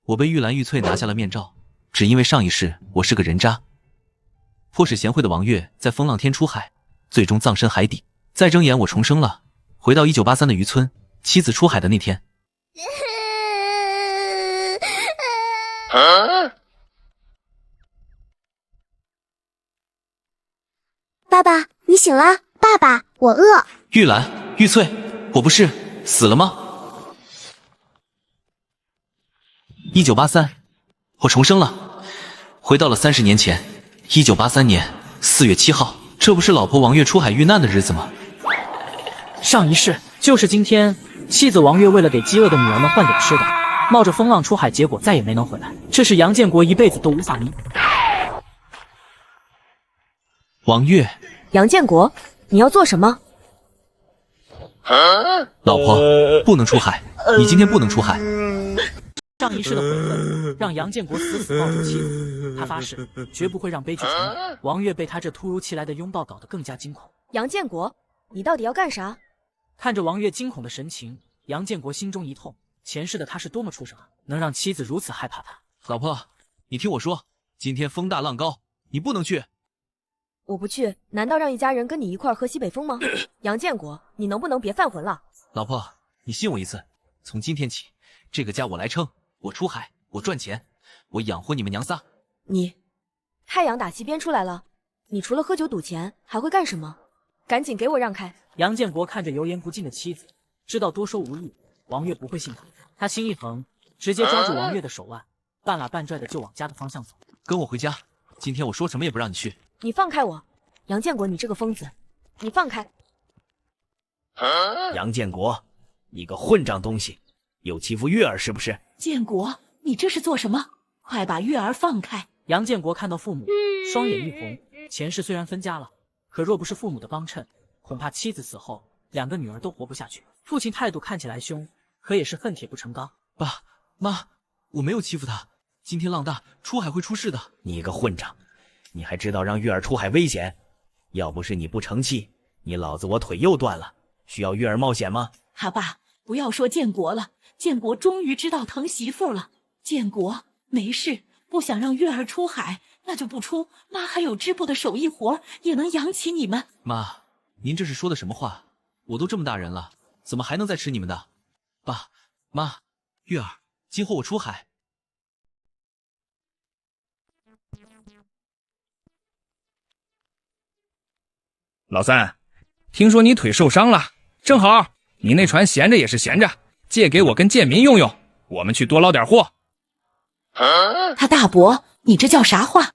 我被玉兰玉翠拿下了面罩，只因为上一世我是个人渣，迫使贤惠的王月在风浪天出海，最终葬身海底。再睁眼我重生了，回到1983的渔村，妻子出海的那天。爸爸，你醒了。爸爸，我饿。玉兰，玉翠，我不是死了吗？1983，我重生了，回到了30年前，1983年4月7号，这不是老婆王月出海遇难的日子吗？上一世就是今天，妻子王月为了给饥饿的女儿们换点吃的，冒着风浪出海，结果再也没能回来，这是杨建国一辈子都无法弥补。王月，杨建国，你要做什么？老婆，不能出海，你今天不能出海。上一世的悔恨让杨建国死死抱住妻子，他发誓绝不会让悲剧重演。王月被他这突如其来的拥抱搞得更加惊恐。杨建国，你到底要干啥？看着王月惊恐的神情，杨建国心中一痛，前世的他是多么畜生啊，能让妻子如此害怕他。老婆，你听我说，今天风大浪高，你不能去。我不去，难道让一家人跟你一块喝西北风吗？杨建国，你能不能别犯浑了？老婆，你信我一次，从今天起，这个家我来撑，我出海，我赚钱，我养活你们娘仨。你，太阳打西边出来了，你除了喝酒赌钱还会干什么？赶紧给我让开！杨建国看着油盐不进的妻子，知道多说无益，王月不会信他，他心一横，直接抓住王月的手腕，半拉半拽的就往家的方向走。跟我回家，今天我说什么也不让你去。你放开我，杨建国，你这个疯子，你放开！杨建国，你个混账东西，又欺负月儿是不是？建国，你这是做什么？快把月儿放开！杨建国看到父母，双眼一红。前世虽然分家了，可若不是父母的帮衬，恐怕妻子死后两个女儿都活不下去。父亲态度看起来凶，可也是恨铁不成钢。爸妈，我没有欺负他，今天浪大，出海会出事的。你个混账，你还知道让月儿出海危险？要不是你不成器，你老子我腿又断了，需要月儿冒险吗？他爸，不要说建国了，建国终于知道疼媳妇了。建国，没事，不想让月儿出海，那就不出。妈还有织布的手艺活，也能养起你们。妈，您这是说的什么话？我都这么大人了，怎么还能再吃你们的？爸妈，月儿，今后我出海。老三，听说你腿受伤了，正好你那船闲着也是闲着，借给我跟建民用用，我们去多捞点货。他大伯，你这叫啥话？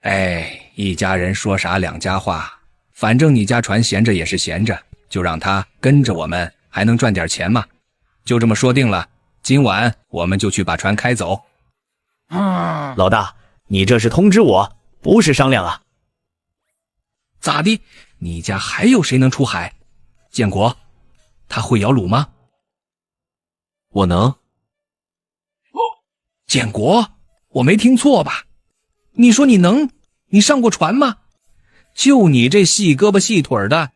哎，一家人说啥两家话，反正你家船闲着也是闲着，就让他跟着我们，还能赚点钱嘛。就这么说定了，今晚我们就去把船开走。老大，你这是通知我，不是商量啊。咋的？你家还有谁能出海？建国，他会摇橹吗？我能。建国，我没听错吧？你说你能？你上过船吗？就你这细胳膊细腿的。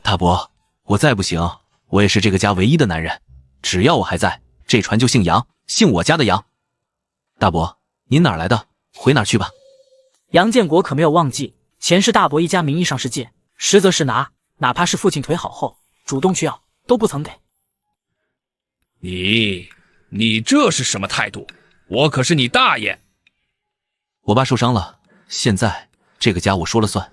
大伯，我再不行，我也是这个家唯一的男人，只要我还在，这船就姓杨，姓我家的杨。大伯，您哪儿来的？回哪儿去吧。杨建国可没有忘记前世大伯一家名义上是借，实则是拿，哪怕是父亲腿好后主动去要，都不曾给。你这是什么态度？我可是你大爷！我爸受伤了，现在这个家我说了算。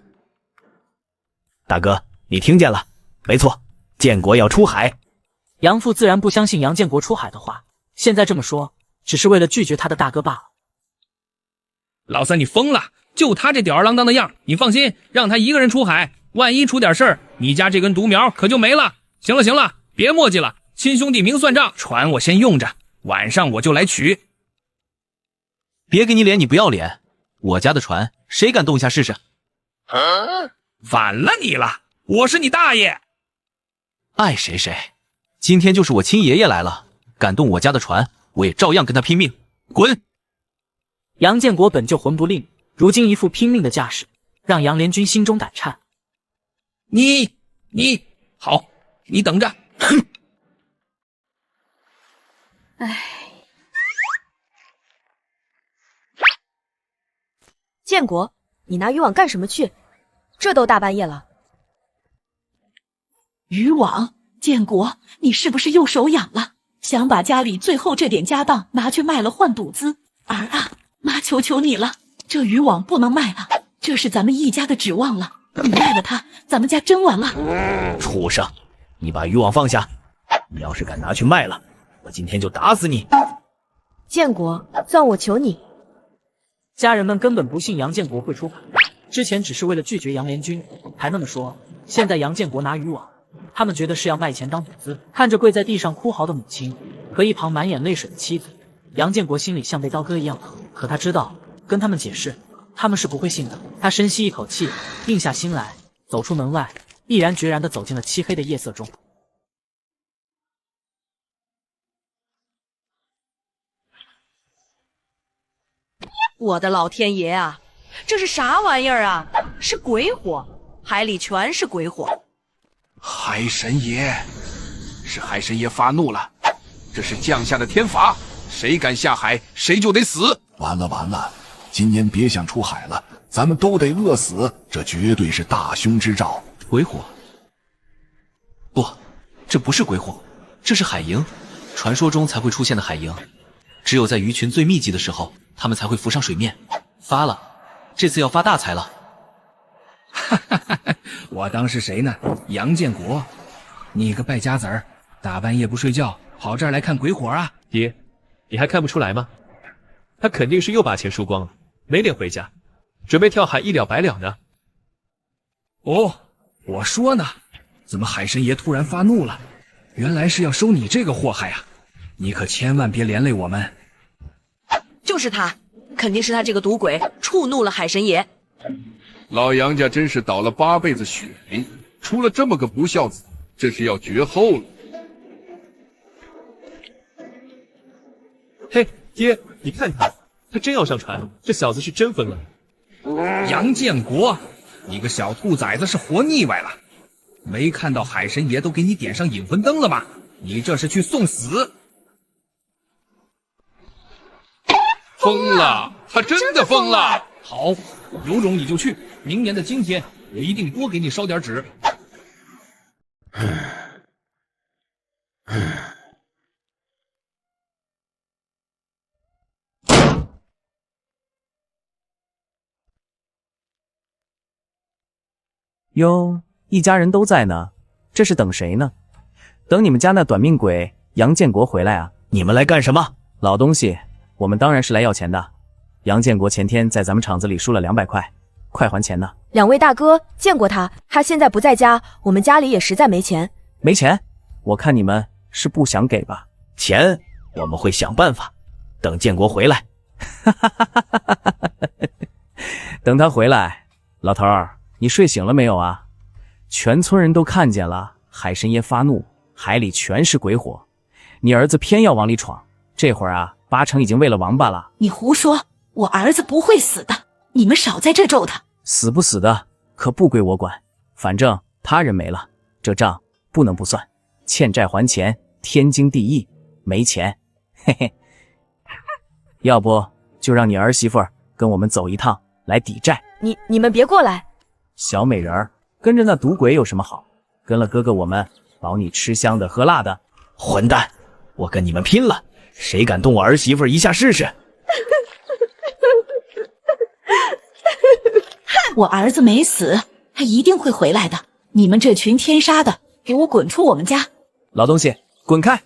大哥，你听见了？没错，建国要出海。杨父自然不相信杨建国出海的话，现在这么说，只是为了拒绝他的大哥罢了。老三，你疯了！就他这吊儿郎当的样，你放心，让他一个人出海，万一出点事儿，你家这根独苗可就没了。行了行了，别磨叽了，亲兄弟明算账，船我先用着，晚上我就来取。别给你脸，你不要脸！我家的船，谁敢动一下试试？晚了你了，我是你大爷！爱谁谁，今天就是我亲爷爷来了，敢动我家的船，我也照样跟他拼命！滚！杨建国本就魂不吝，如今一副拼命的架势，让杨连军心中胆颤。好，你等着！哼！建国，你拿渔网干什么去？这都大半夜了。渔网，建国，你是不是又手痒了？想把家里最后这点家当拿去卖了换赌资？儿啊，妈求求你了，这渔网不能卖了，这是咱们一家的指望了。你卖了它，咱们家真完了。畜生，你把渔网放下！你要是敢拿去卖了，我今天就打死你！建国，算我求你。家人们根本不信杨建国会出海，之前只是为了拒绝杨联军才那么说，现在杨建国拿渔网，他们觉得是要卖钱当赌资。看着跪在地上哭嚎的母亲和一旁满眼泪水的妻子，杨建国心里像被刀割一样疼。可他知道跟他们解释，他们是不会信的。他深吸一口气，定下心来，走出门外，毅然决然地走进了漆黑的夜色中。我的老天爷啊，这是啥玩意儿啊？是鬼火，海里全是鬼火。海神爷，是海神爷发怒了，这是降下的天罚，谁敢下海，谁就得死。完了完了，今年别想出海了，咱们都得饿死，这绝对是大凶之兆。鬼火？不，这不是鬼火，这是海鹰，传说中才会出现的海鹰。只有在鱼群最密集的时候，它们才会浮上水面。发了，这次要发大财了。哈哈哈哈！我当是谁呢？杨建国，你个败家子儿，大半夜不睡觉，跑这儿来看鬼火啊？爹，你还看不出来吗？他肯定是又把钱输光了，没脸回家，准备跳海一了百了呢。哦，我说呢，怎么海神爷突然发怒了？原来是要收你这个祸害啊！你可千万别连累我们。就是他，肯定是他这个赌鬼触怒了海神爷。老杨家真是倒了8辈子血霉，出了这么个不孝子，这是要绝后了。嘿，爹，你看他，他真要上船，这小子是真疯了。杨建国，你个小兔崽子是活腻歪了，没看到海神爷都给你点上引魂灯了吗？你这是去送死！疯了，他真的疯了！好，有种你就去，明年的今天我一定多给你烧点纸。哟，一家人都在呢，这是等谁呢？等你们家那短命鬼杨建国回来啊！你们来干什么？老东西，我们当然是来要钱的。杨建国前天在咱们厂子里输了200块，快还钱呢。2位大哥见过他，他现在不在家，我们家里也实在没钱。没钱？我看你们是不想给吧？钱我们会想办法，等建国回来。等他回来，老头儿，你睡醒了没有啊？全村人都看见了，海神爷发怒，海里全是鬼火，你儿子偏要往里闯，这会儿啊，8成已经喂了王八了。你胡说，我儿子不会死的，你们少在这咒他。死不死的可不归我管，反正他人没了，这账不能不算，欠债还钱，天经地义。没钱，嘿嘿，要不就让你儿媳妇儿跟我们走一趟来抵债。你们别过来！小美人儿跟着那赌鬼有什么好？跟了哥哥我们，保你吃香的喝辣的。混蛋，我跟你们拼了！谁敢动我儿媳妇一下试试？我儿子没死，他一定会回来的。你们这群天杀的，给我滚出我们家！老东西，滚开！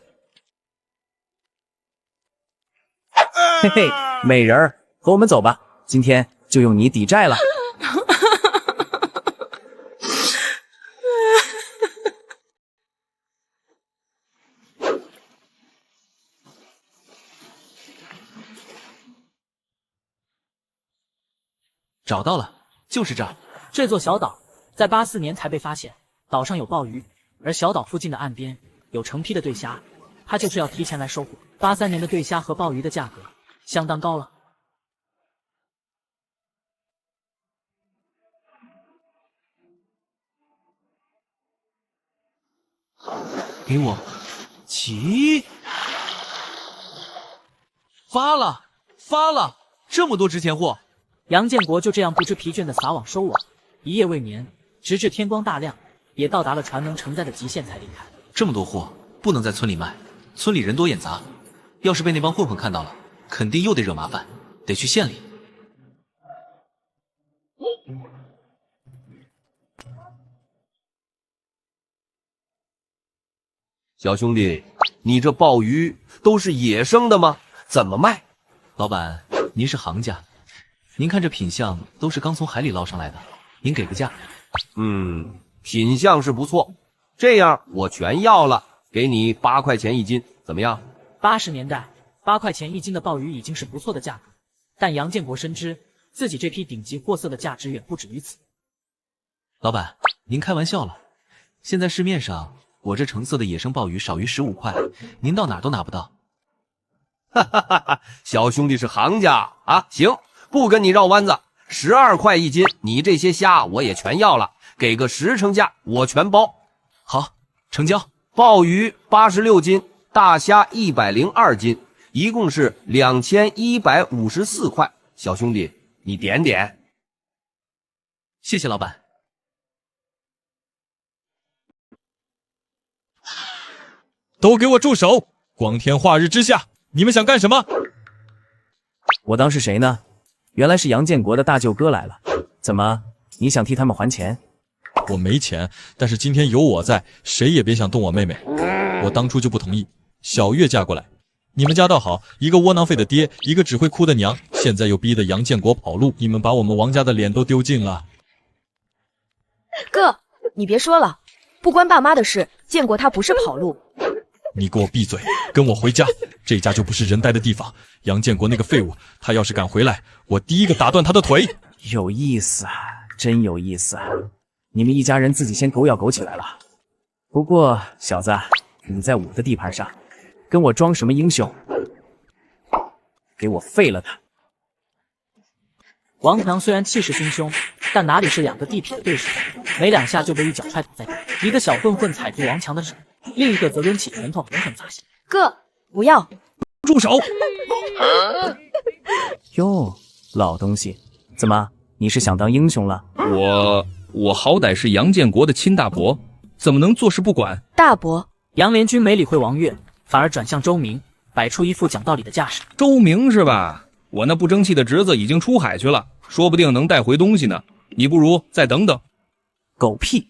嘿嘿，美人儿，和我们走吧，今天就用你抵债了。找到了，就是这儿。这座小岛在84年才被发现，岛上有鲍鱼，而小岛附近的岸边有成批的对虾，他就是要提前来收获。83年的对虾和鲍鱼的价格相当高了。给我起！发了，发了，这么多值钱货！杨建国就这样不知疲倦地撒网收网，一夜未眠，直至天光大亮，也到达了船能承载的极限才离开。这么多货不能在村里卖，村里人多眼杂，要是被那帮混混看到了，肯定又得惹麻烦，得去县里。小兄弟，你这鲍鱼都是野生的吗？怎么卖？老板，您是行家，您看这品相都是刚从海里捞上来的，您给个价。品相是不错，这样我全要了，给你8块钱1斤，怎么样？80年代8块钱1斤的鲍鱼已经是不错的价格，但杨建国深知自己这批顶级货色的价值远不止于此。老板，您开玩笑了，现在市面上我这成色的野生鲍鱼少于15块，您到哪儿都拿不到。哈哈哈哈！小兄弟是行家啊，行，不跟你绕弯子，12块1斤，你这些虾我也全要了，给个10成价，我全包。好，成交。鲍鱼86斤，大虾102斤，一共是2154块。小兄弟，你点点。谢谢老板。都给我住手！光天化日之下，你们想干什么？我当是谁呢？原来是杨建国的大舅哥来了。怎么，你想替他们还钱？我没钱，但是今天有我在，谁也别想动我妹妹。我当初就不同意，小月嫁过来，你们家倒好，一个窝囊废的爹，一个只会哭的娘，现在又逼得杨建国跑路，你们把我们王家的脸都丢尽了。哥，你别说了，不关爸妈的事，建国他不是跑路。你给我闭嘴，跟我回家，这家就不是人待的地方。杨建国那个废物，他要是敢回来，我第一个打断他的腿。有意思啊，真有意思啊！你们一家人自己先狗咬狗起来了。不过小子，你在我的地盘上，跟我装什么英雄？给我废了他！王强虽然气势汹汹，但哪里是2个地痞的对手，没2下就被一脚踹倒在地。一个小混混踩住王强的手，另一个则抡起拳头狠狠砸下。哥，不要！住手！哟，老东西，怎么你是想当英雄了？我好歹是杨建国的亲大伯，怎么能坐视不管？大伯，杨连军没理会王月，反而转向周明，摆出一副讲道理的架势。周明是吧？我那不争气的侄子已经出海去了，说不定能带回东西呢。你不如再等等。狗屁！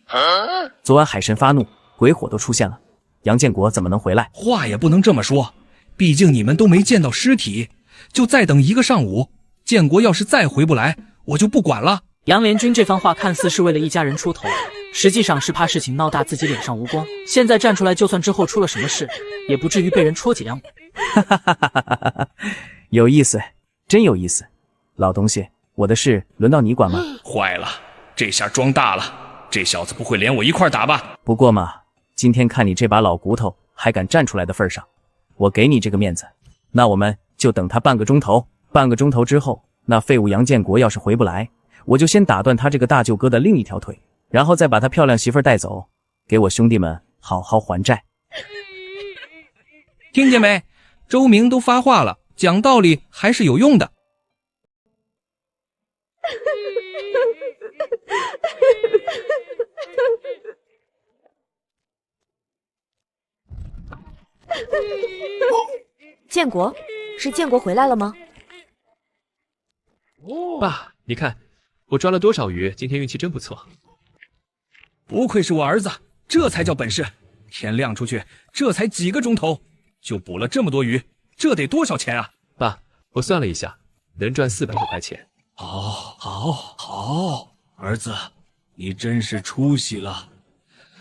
昨晚海神发怒，鬼火都出现了，杨建国怎么能回来？话也不能这么说，毕竟你们都没见到尸体，就再等1个上午。建国要是再回不来，我就不管了。杨连军这番话看似是为了一家人出头，实际上是怕事情闹大，自己脸上无光。现在站出来，就算之后出了什么事，也不至于被人戳脊梁骨。有意思，真有意思。老东西，我的事轮到你管吗？坏了，这下装大了，这小子不会连我一块打吧？不过嘛，今天看你这把老骨头还敢站出来的份上，我给你这个面子。那我们就等他半个钟头，半个钟头之后，那废物杨建国要是回不来，我就先打断他这个大舅哥的另一条腿，然后再把他漂亮媳妇带走，给我兄弟们好好还债。听见没？周明都发话了，讲道理还是有用的。建国，是建国回来了吗？爸，你看我抓了多少鱼，今天运气真不错。不愧是我儿子，这才叫本事。天亮出去，这才几个钟头，就捕了这么多鱼，这得多少钱啊？爸，我算了一下，能赚400多块钱。好，儿子，你真是出息了。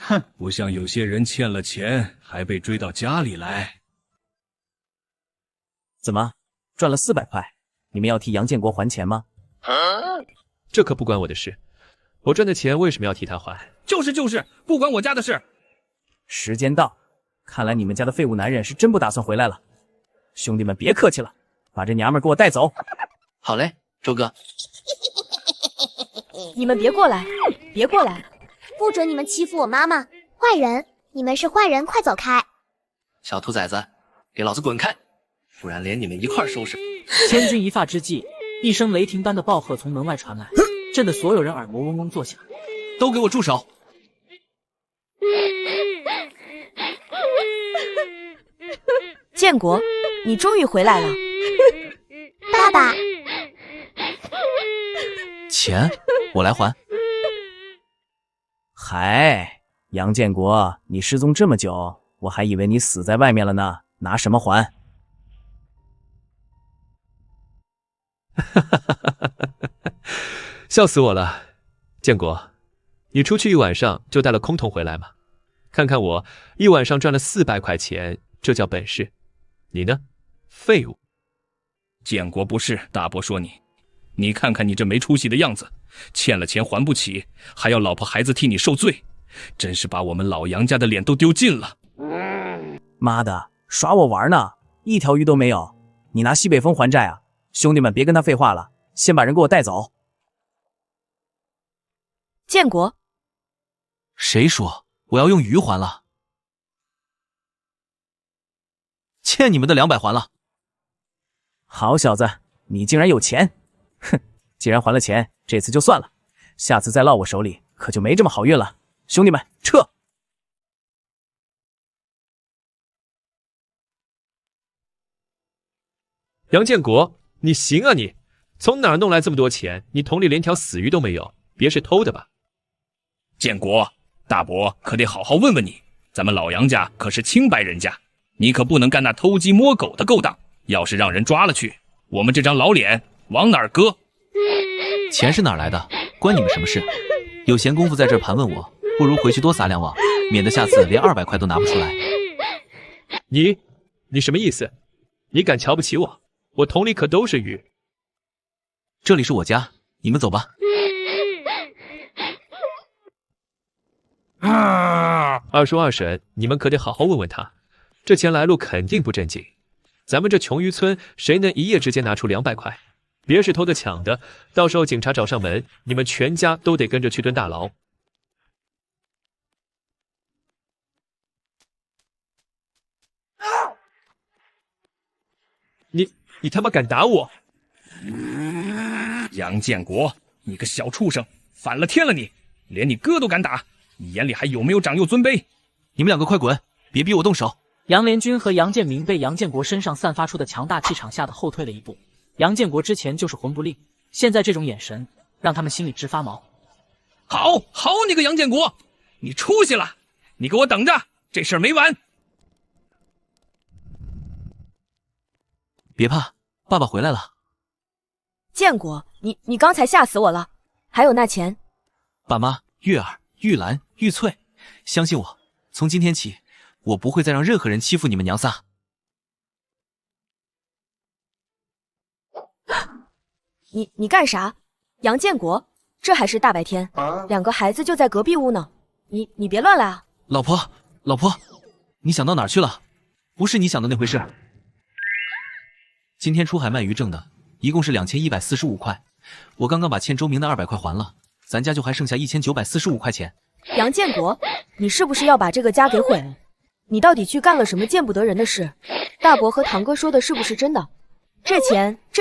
哼，不像有些人欠了钱还被追到家里来。怎么，赚了400块？你们要替杨建国还钱吗？这可不关我的事，我赚的钱为什么要替他还？就是，不关我家的事。时间到，看来你们家的废物男人是真不打算回来了。兄弟们别客气了，把这娘们给我带走。好嘞，周哥。你们别过来，别过来！不准你们欺负我妈妈，坏人！你们是坏人，快走开！小兔崽子，给老子滚开！不然连你们一块收拾。千钧一发之际，一声雷霆般的暴喝从门外传来，震得所有人耳膜嗡嗡作响。都给我住手！建国，你终于回来了。爸爸，钱我来还。嗨，杨建国，你失踪这么久，我还以为你死在外面了呢，拿什么还？笑死我了，建国，你出去一晚上就带了空桶回来吗？看看我，一晚上赚了400块钱，这叫本事。你呢？废物！建国不是，大伯说你看看你这没出息的样子，欠了钱还不起，还要老婆孩子替你受罪，真是把我们老杨家的脸都丢尽了。妈的，耍我玩呢，一条鱼都没有，你拿西北风还债啊？兄弟们别跟他废话了，先把人给我带走。建国，谁说我要用鱼还了？欠你们的200还了。好小子，你竟然有钱！哼，既然还了钱，这次就算了，下次再落我手里可就没这么好运了。兄弟们，撤！杨建国，你行啊你！从哪儿弄来这么多钱？你桶里连条死鱼都没有，别是偷的吧？建国，大伯可得好好问问你，咱们老杨家可是清白人家，你可不能干那偷鸡摸狗的勾当，要是让人抓了去，我们这张老脸往哪儿搁？钱是哪儿来的，关你们什么事？有闲工夫在这儿盘问我，不如回去多撒2网，免得下次连200块都拿不出来。你什么意思？你敢瞧不起我？我桶里可都是鱼。这里是我家，你们走吧。二叔二婶，你们可得好好问问他，这钱来路肯定不正经。咱们这穷渔村，谁能一夜之间拿出200块？别是偷的抢的，到时候警察找上门，你们全家都得跟着去蹲大牢。你他妈敢打我！杨建国，你个小畜生，反了天了你！连你哥都敢打，你眼里还有没有长幼尊卑？你们两个快滚，别逼我动手！杨连军和杨建明被杨建国身上散发出的强大气场吓得后退了一步。杨建国之前就是魂不吝，现在这种眼神让他们心里直发毛。好你个杨建国，你出息了！你给我等着，这事儿没完！别怕，爸爸回来了。建国，你刚才吓死我了。还有那钱，爸妈、月儿、玉兰、玉翠，相信我，从今天起，我不会再让任何人欺负你们娘仨。你干啥？杨建国，这还是大白天，2个孩子就在隔壁屋呢，你别乱来啊！老婆，你想到哪儿去了？不是你想的那回事。今天出海卖鱼挣的，一共是2145块，我刚刚把欠周明的200块还了，咱家就还剩下1945块钱。杨建国，你是不是要把这个家给毁了？你到底去干了什么见不得人的事？大伯和堂哥说的是不是真的？这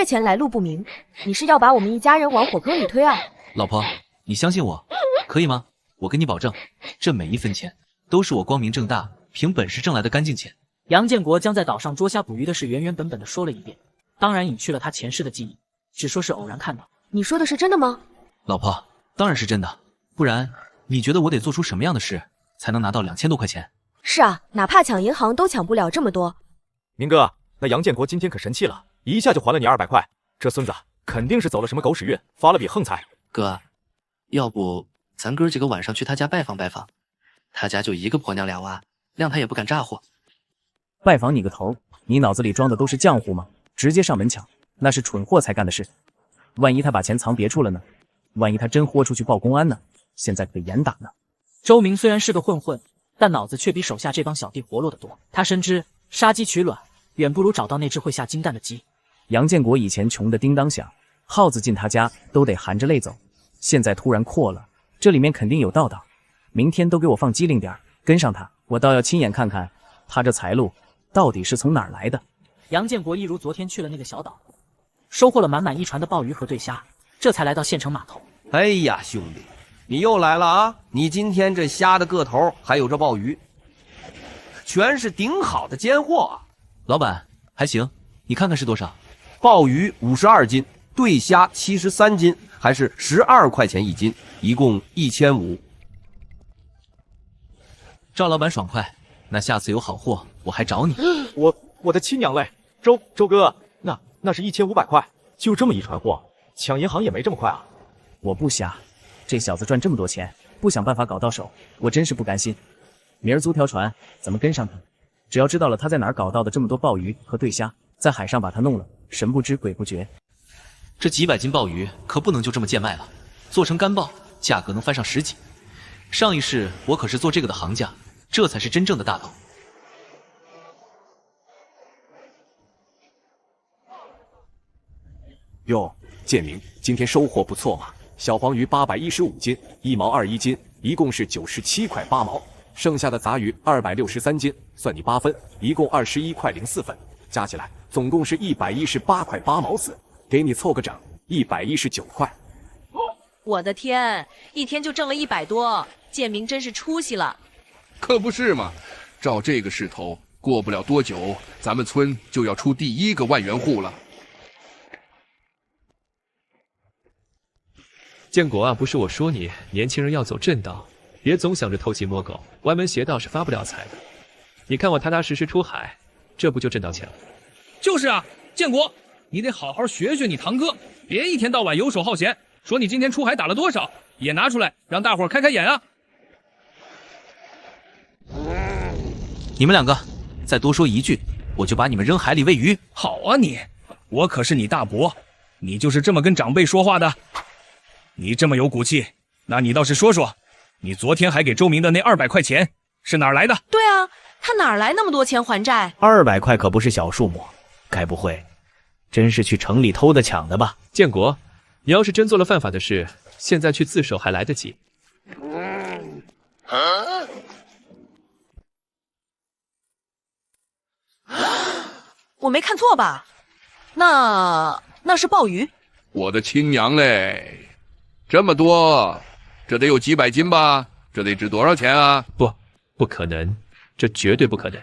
钱来路不明，你是要把我们一家人往火坑里推啊？老婆，你相信我，可以吗？我跟你保证，这每一分钱都是我光明正大、凭本事挣来的干净钱。杨建国将在岛上捉虾捕鱼的事原原本本的说了一遍，当然隐去了他前世的记忆，只说是偶然看到。你说的是真的吗？老婆，当然是真的，不然你觉得我得做出什么样的事才能拿到2000多块钱？是啊，哪怕抢银行都抢不了这么多。明哥，那杨建国今天可神气了，一下就还了你200块，这孙子肯定是走了什么狗屎运，发了笔横财。哥，要不咱哥几个晚上去他家拜访拜访，他家就一个婆娘2娃，谅他也不敢咋呼。拜访你个头！你脑子里装的都是浆糊吗？直接上门抢，那是蠢货才干的事。万一他把钱藏别处了呢？万一他真豁出去报公安呢？现在可严打呢。周明虽然是个混混，但脑子却比手下这帮小弟活络得多。他深知杀鸡取卵远不如找到那只会下金蛋的鸡。杨建国以前穷得叮当响，耗子进他家都得含着泪走，现在突然阔了，这里面肯定有道道。明天都给我放机灵点，跟上他，我倒要亲眼看看他这财路到底是从哪儿来的。杨建国一如昨天去了那个小岛，收获了满满一船的鲍鱼和对虾，这才来到县城码头。哎呀，兄弟，你又来了啊！你今天这虾的个头，还有这鲍鱼，全是顶好的尖货啊！老板，还行，你看看是多少？鲍鱼52斤，对虾73斤，还是12块钱一斤，一共1500。赵老板爽快，那下次有好货我还找你。我的亲娘嘞！周哥，那是1500块，就这么一船货，抢银行也没这么快啊！我不瞎，这小子赚这么多钱，不想办法搞到手，我真是不甘心。明儿租条船，咱们跟上他，只要知道了他在哪儿搞到的这么多鲍鱼和对虾，在海上把他弄了，神不知鬼不觉。这几百斤鲍鱼可不能就这么贱卖了，做成干鲍，价格能翻上10几。上一世我可是做这个的行家，这才是真正的大道。哟，建明，今天收获不错嘛！小黄鱼815斤，1毛21斤，一共是97块8毛。剩下的杂鱼263斤，算你8分，一共21块04分，加起来总共是118块8毛4，给你凑个整，119块。我的天，一天就挣了100多，建明真是出息了。可不是嘛，照这个势头，过不了多久，咱们村就要出第1个万元户了。建国啊，不是我说你，年轻人要走正道，别总想着偷鸡摸狗，歪门邪道是发不了财的。你看我踏踏实实出海，这不就挣到钱了？就是啊，建国，你得好好学学你堂哥，别一天到晚游手好闲，说你今天出海打了多少，也拿出来让大伙儿开开眼啊！你们2个再多说一句，我就把你们扔海里喂鱼。好啊你，我可是你大伯，你就是这么跟长辈说话的？你这么有骨气，那你倒是说说，你昨天还给周明的那200块钱是哪儿来的？对啊，他哪儿来那么多钱还债？200块可不是小数目，该不会真是去城里偷的抢的吧？建国，你要是真做了犯法的事，现在去自首还来得及。我没看错吧？那是鲍鱼。我的亲娘嘞，这么多，这得有几百斤吧？这得值多少钱啊？不可能，这绝对不可能。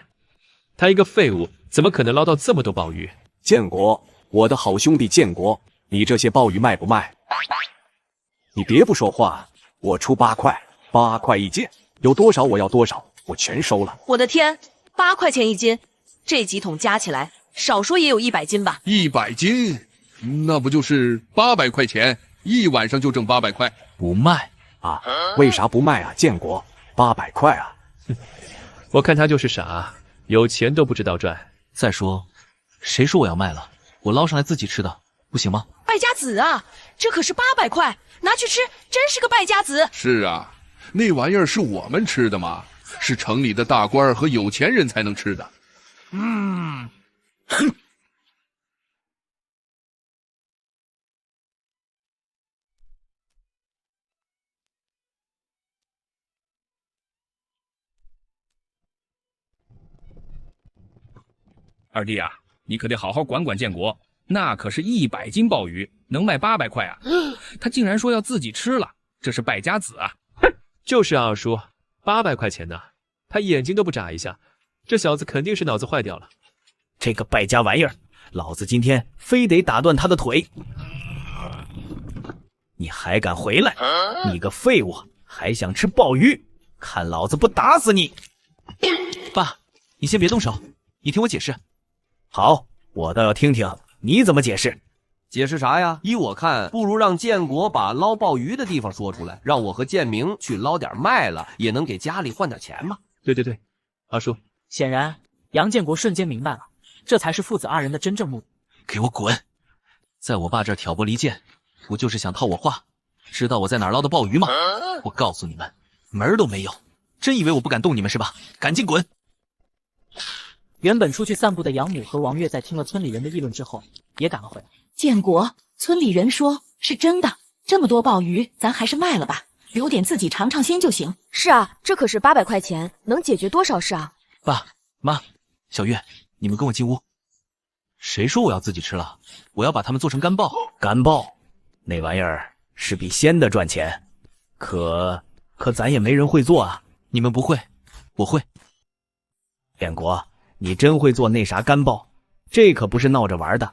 他一个废物，怎么可能捞到这么多鲍鱼？建国，我的好兄弟建国，你这些鲍鱼卖不卖？你别不说话，我出8块，8块一斤，有多少我要多少，我全收了。我的天，8块钱一斤，这几桶加起来，少说也有100斤吧？100斤，那不就是800块钱？一晚上就挣800块，不卖啊？为啥不卖啊？建国，800块啊！我看他就是傻，有钱都不知道赚。再说，谁说我要卖了？我捞上来自己吃的，不行吗？败家子啊！这可是800块，拿去吃，真是个败家子。是啊，那玩意儿是我们吃的吗？是城里的大官和有钱人才能吃的。哼。二弟啊，你可得好好管管建国，那可是100斤鲍鱼，能卖800块啊！他竟然说要自己吃了，这是败家子啊！就是啊，二叔，800块钱呢，他眼睛都不眨一下，这小子肯定是脑子坏掉了。这个败家玩意儿，老子今天非得打断他的腿！你还敢回来？你个废物，还想吃鲍鱼？看老子不打死你！爸，你先别动手，你听我解释。好，我倒要听听你怎么解释。解释啥呀？依我看，不如让建国把捞鲍鱼的地方说出来，让我和建明去捞点卖了，也能给家里换点钱嘛。对，二叔。显然，杨建国瞬间明白了，这才是父子2人的真正目的。给我滚！在我爸这儿挑拨离间，不就是想套我话？知道我在哪儿捞的鲍鱼吗？我告诉你们，门儿都没有！真以为我不敢动你们是吧？赶紧滚！原本出去散步的养母和王月，在听了村里人的议论之后，也赶了回来。建国，村里人说是真的，这么多鲍鱼，咱还是卖了吧，留点自己尝尝鲜就行。是啊，这可是800块钱，能解决多少事啊！爸妈，小月，你们跟我进屋。谁说我要自己吃了？我要把它们做成干鲍。干鲍，那玩意儿是比鲜的赚钱，可咱也没人会做啊。你们不会，我会。建国，你真会做那啥干鲍？这可不是闹着玩的，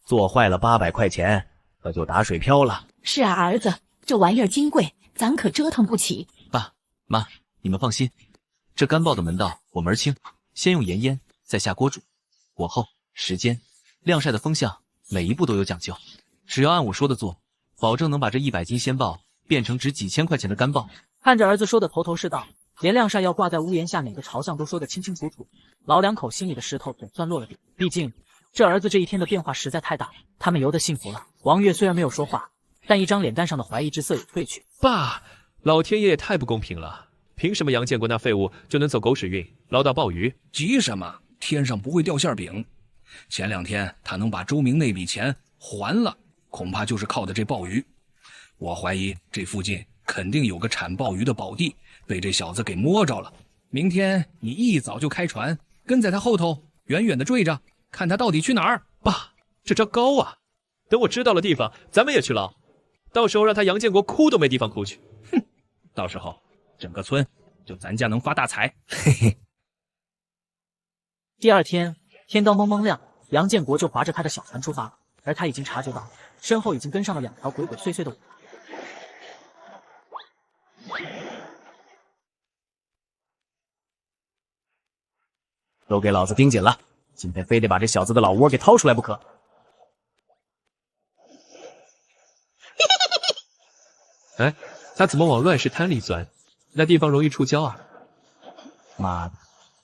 做坏了800块钱，可就打水漂了。是啊，儿子，这玩意儿金贵，咱可折腾不起。爸妈，你们放心，这干鲍的门道我门儿清。先用盐腌，再下锅煮，火候、时间、晾晒的风向，每一步都有讲究。只要按我说的做，保证能把这100斤鲜鲍变成值几千块钱的干鲍。看着儿子说的头头是道，连晾晒要挂在屋檐下哪个朝向都说得清清楚楚，老两口心里的石头总算落了地。毕竟这儿子这一天的变化实在太大，他们由得幸福了。王月虽然没有说话，但一张脸蛋上的怀疑之色也褪去。爸，老天爷也太不公平了，凭什么杨建国那废物就能走狗屎运，捞到鲍鱼？急什么？天上不会掉馅饼。前2天他能把周明那笔钱还了，恐怕就是靠的这鲍鱼。我怀疑这附近肯定有个产鲍鱼的宝地，被这小子给摸着了。明天你一早就开船，跟在他后头，远远的追着，看他到底去哪儿。爸，这招高啊！等我知道了地方，咱们也去捞，到时候让他杨建国哭都没地方哭去。哼，到时候整个村就咱家能发大财。嘿嘿。第2天，天刚蒙蒙亮，杨建国就划着他的小船出发，而他已经察觉到身后已经跟上了2条鬼鬼祟祟的舞。都给老子盯紧了，今天非得把这小子的老窝给掏出来不可。哎，他怎么往乱石滩里钻？那地方容易触礁啊！妈的，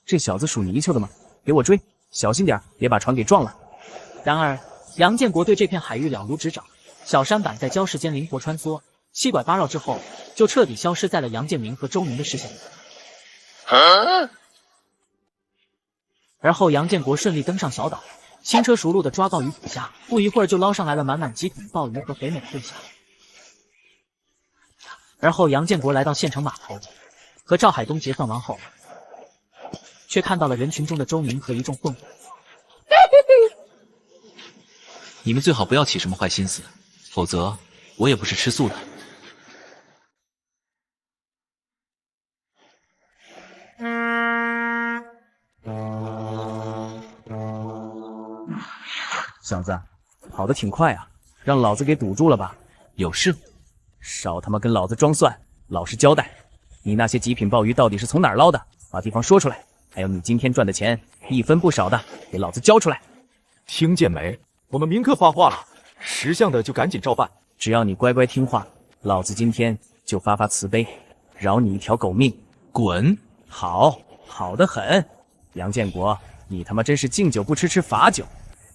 这小子属泥鳅的吗？给我追，小心点，别把船给撞了。然而，杨建国对这片海域了如指掌，小舢板在礁石间灵活穿梭，七拐八绕之后，就彻底消失在了杨建明和周明的视线里。而后，杨建国顺利登上小岛，轻车熟路的抓鲍鱼捕虾，不一会儿就捞上来了满满几桶鲍鱼和肥美的对虾。而后，杨建国来到县城码头，和赵海东结算完后，却看到了人群中的周明和一众混混。你们最好不要起什么坏心思，否则我也不是吃素的。小子，跑得挺快啊，让老子给堵住了吧？有事？少他妈跟老子装蒜，老实交代，你那些极品鲍鱼到底是从哪儿捞的？把地方说出来。还有你今天赚的钱，一分不少的，给老子交出来！听见没？我们明科发话了，识相的就赶紧照办。只要你乖乖听话，老子今天就发慈悲，饶你一条狗命。滚！好，好得很。杨建国，你他妈真是敬酒不吃罚酒，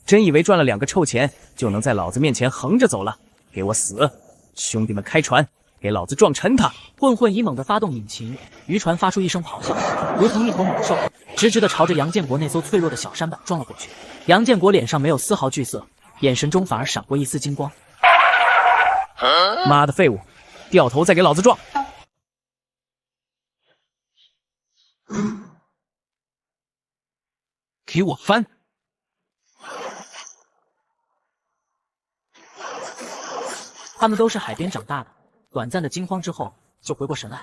真以为赚了2个臭钱就能在老子面前横着走了？给我死！兄弟们开船，给老子撞沉他！混混以猛地发动引擎，渔船发出一声咆哮，如同一头猛兽，直直地朝着杨建国那艘脆弱的小舢板撞了过去。杨建国脸上没有丝毫惧色，眼神中反而闪过一丝金光。妈的废物，掉头再给老子撞！给我翻！他们都是海边长大的，短暂的惊慌之后就回过神来。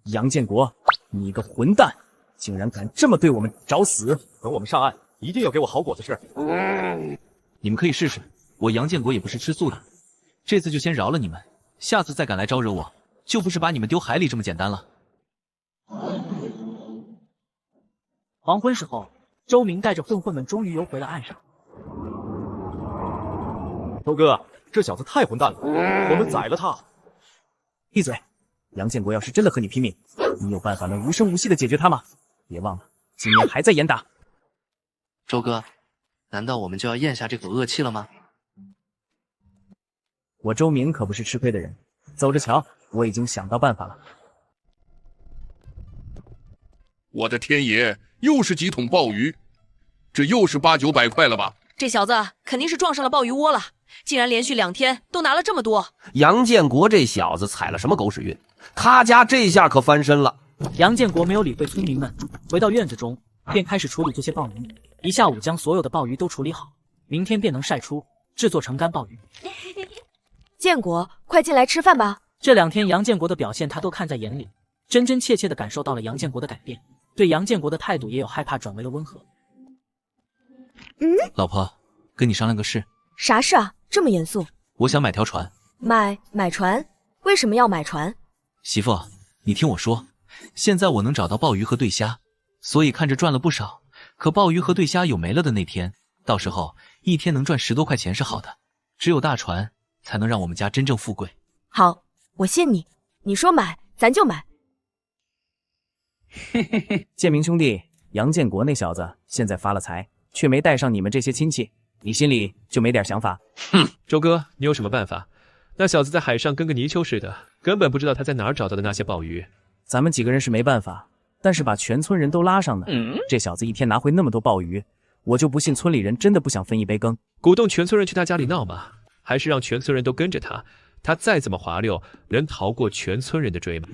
杨建国，你个混蛋，竟然敢这么对我们找死！等我们上岸，一定要给我好果子吃。你们可以试试，我杨建国也不是吃素的，这次就先饶了你们，下次再敢来招惹我，就不是把你们丢海里这么简单了。黄昏时候，周明带着混混们终于游回了岸上。周哥，这小子太混蛋了，我们宰了他！闭嘴！杨建国要是真的和你拼命，你有办法能无声无息的解决他吗？别忘了，今年还在严打。周哥，难道我们就要咽下这口恶气了吗？我周明可不是吃亏的人，走着瞧，我已经想到办法了。我的天爷，又是几桶鲍鱼，这又是800、900块了吧？这小子肯定是撞上了鲍鱼窝了，竟然连续2天都拿了这么多。杨建国这小子踩了什么狗屎运？他家这下可翻身了。杨建国没有理会村民们，回到院子中便开始处理这些鲍鱼。一下午将所有的鲍鱼都处理好，明天便能晒出，制作成干鲍鱼。建国，快进来吃饭吧。这2天杨建国的表现他都看在眼里，真真切切地感受到了杨建国的改变，对杨建国的态度也有害怕转为了温和。老婆，跟你商量个事。啥事啊？这么严肃？我想买条船。买船？为什么要买船？媳妇，你听我说，现在我能找到鲍鱼和对虾，所以看着赚了不少。可鲍鱼和对虾有没了的那天，到时候一天能赚10多块钱是好的。只有大船才能让我们家真正富贵。好，我信你。你说买，咱就买。建明兄弟，杨建国那小子现在发了财，却没带上你们这些亲戚，你心里就没点想法？哼，周哥，你有什么办法？那小子在海上跟个泥鳅似的，根本不知道他在哪儿找到的那些鲍鱼。咱们几个人是没办法，但是把全村人都拉上呢。这小子一天拿回那么多鲍鱼，我就不信村里人真的不想分一杯羹。鼓动全村人去他家里闹吗？还是让全村人都跟着他？他再怎么滑溜，能逃过全村人的追吗？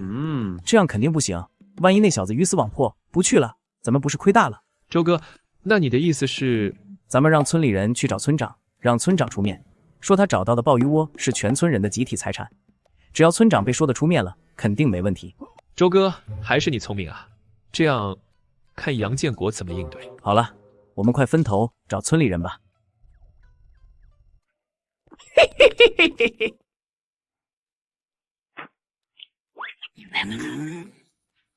这样肯定不行。万一那小子鱼死网破，不去了，咱们不是亏大了？周哥，那你的意思是，咱们让村里人去找村长，让村长出面，说他找到的鲍鱼窝是全村人的集体财产。只要村长被说得出面了，肯定没问题。周哥，还是你聪明啊！这样，看杨建国怎么应对。好了，我们快分头找村里人吧。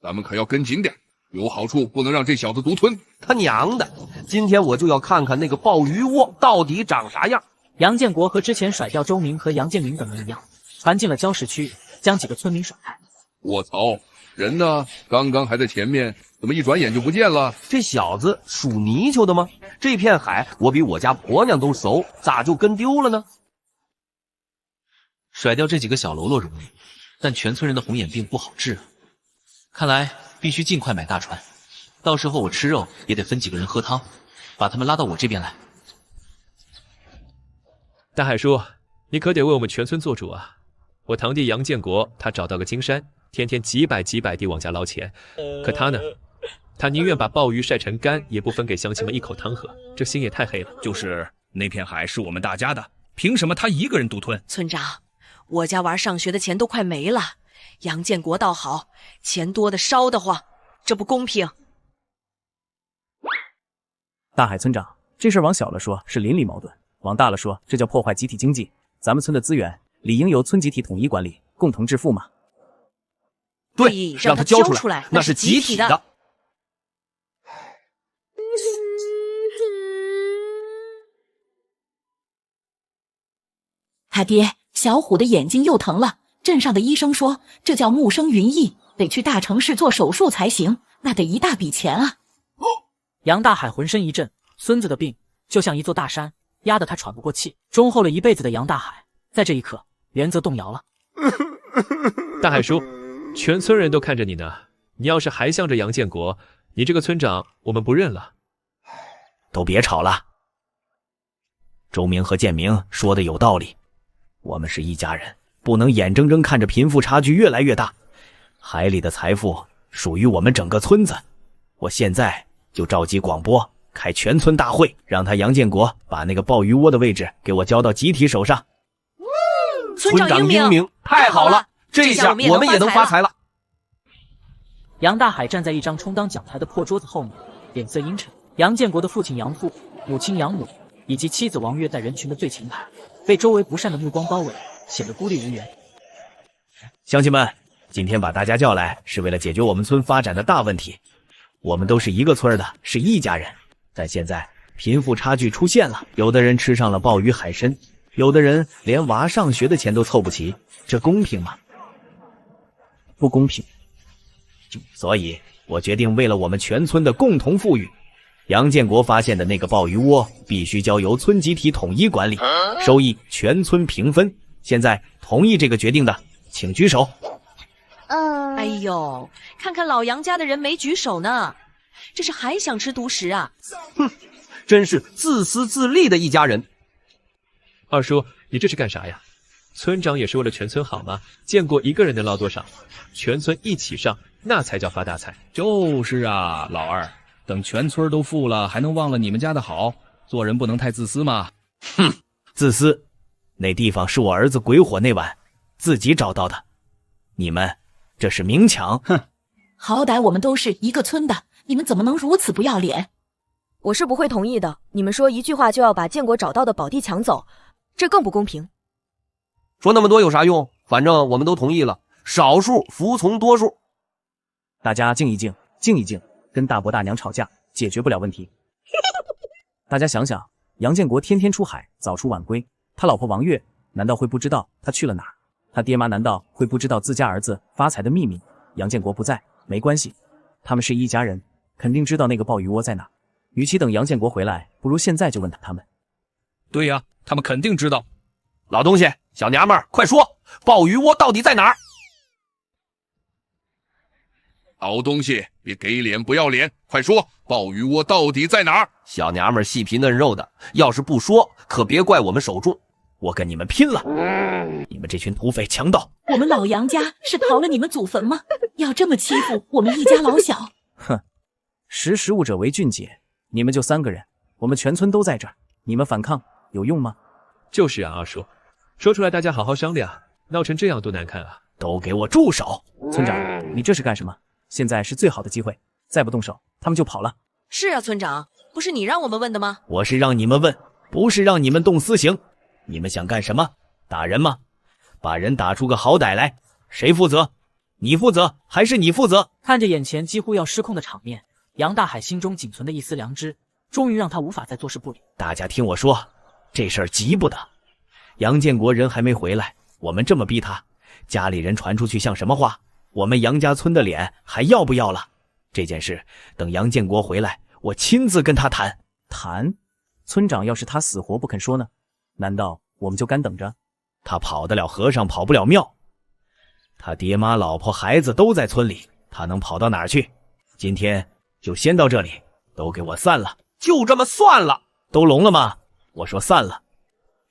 咱们可要跟紧点，有好处不能让这小子独吞。他娘的！今天我就要看看那个鲍鱼窝到底长啥样。杨建国和之前甩掉周明和杨建明等人一样，传进了礁石区，将几个村民甩开。我操，人呢？刚刚还在前面，怎么一转眼就不见了？这小子属泥鳅的吗？这片海我比我家婆娘都熟，咋就跟丢了呢？甩掉这几个小喽啰容易，但全村人的红眼病不好治啊。看来必须尽快买大船，到时候我吃肉也得分几个人喝汤，把他们拉到我这边来。大海叔，你可得为我们全村做主啊！我堂弟杨建国，他找到个金山，天天几百地往家捞钱，可他呢？他宁愿把鲍鱼晒成干，也不分给乡亲们一口汤喝，这心也太黑了。就是那片海是我们大家的，凭什么他一个人独吞？村长，我家娃上学的钱都快没了，杨建国倒好，钱多的烧得慌，这不公平。大海村长，这事往小了说是邻里矛盾，往大了说这叫破坏集体经济。咱们村的资源理应由村集体统一管理，共同致富嘛。对，让他交出来，那是集体的。他爹，小虎的眼睛又疼了，镇上的医生说这叫木生云翳，得去大城市做手术才行，那得一大笔钱啊。杨大海浑身一震，孙子的病就像一座大山，压得他喘不过气。忠厚了一辈子的杨大海，在这一刻原则动摇了。大海叔，全村人都看着你呢，你要是还向着杨建国，你这个村长我们不认了。都别吵了，周明和建明说的有道理，我们是一家人，不能眼睁睁看着贫富差距越来越大。海里的财富属于我们整个村子，我现在就召集广播，开全村大会，让他杨建国把那个鲍鱼窝的位置给我交到集体手上。村长英明，太好了，这下我们也能发财了。杨大海站在一张充当讲台的破桌子后面，脸色阴沉。杨建国的父亲杨父、母亲杨母以及妻子王月在人群的最前排，被周围不善的目光包围，显得孤立无援。乡亲们，今天把大家叫来是为了解决我们村发展的大问题。我们都是一个村的，是一家人，但现在贫富差距出现了，有的人吃上了鲍鱼海参，有的人连娃上学的钱都凑不齐，这公平吗？不公平。所以我决定为了我们全村的共同富裕，杨建国发现的那个鲍鱼窝必须交由村集体统一管理，收益全村平分。现在同意这个决定的请举手。哎呦，看看老杨家的人没举手呢，这是还想吃独食啊？哼，真是自私自利的一家人。二叔，你这是干啥呀？村长也是为了全村好吗？建国一个人能捞多少？全村一起上，那才叫发大财。就是啊，老二，等全村都富了，还能忘了你们家的好？做人不能太自私嘛。哼，自私！那地方是我儿子鬼火那晚自己找到的，你们这是明抢！哼！好歹我们都是一个村的，你们怎么能如此不要脸？我是不会同意的。你们说一句话就要把建国找到的宝地抢走，这更不公平。说那么多有啥用？反正我们都同意了，少数服从多数。大家静一静，静一静，跟大伯大娘吵架解决不了问题。大家想想，杨建国天天出海，早出晚归，他老婆王月难道会不知道他去了哪儿？他爹妈难道会不知道自家儿子发财的秘密？杨建国不在，没关系，他们是一家人，肯定知道那个鲍鱼窝在哪。与其等杨建国回来，不如现在就问他们。对呀，他们肯定知道。老东西，小娘们儿，快说，鲍鱼窝到底在哪儿？老东西，别给脸不要脸，快说，鲍鱼窝到底在哪儿？小娘们儿细皮嫩肉的，要是不说，可别怪我们手重。我跟你们拼了！你们这群土匪强盗！我们老杨家是逃了你们祖坟吗？要这么欺负我们一家老小？哼，识时务者为俊杰。你们就3个人，我们全村都在这儿，你们反抗有用吗？就是啊，二叔，说出来大家好好商量，闹成这样多难看啊！都给我住手！村长，你这是干什么？现在是最好的机会，再不动手，他们就跑了。是啊，村长，不是你让我们问的吗？我是让你们问，不是让你们动私刑。你们想干什么？打人吗？把人打出个好歹来，谁负责？你负责还是你负责？看着眼前几乎要失控的场面，杨大海心中仅存的一丝良知，终于让他无法再坐视不理。大家听我说，这事儿急不得。杨建国人还没回来，我们这么逼他，家里人传出去像什么话？我们杨家村的脸还要不要了？这件事等杨建国回来，我亲自跟他谈。谈？村长要是他死活不肯说呢？难道我们就干等着？他跑得了和尚跑不了庙，他爹妈老婆孩子都在村里，他能跑到哪儿去？今天就先到这里，都给我散了。就这么算了？都聋了吗？我说散了，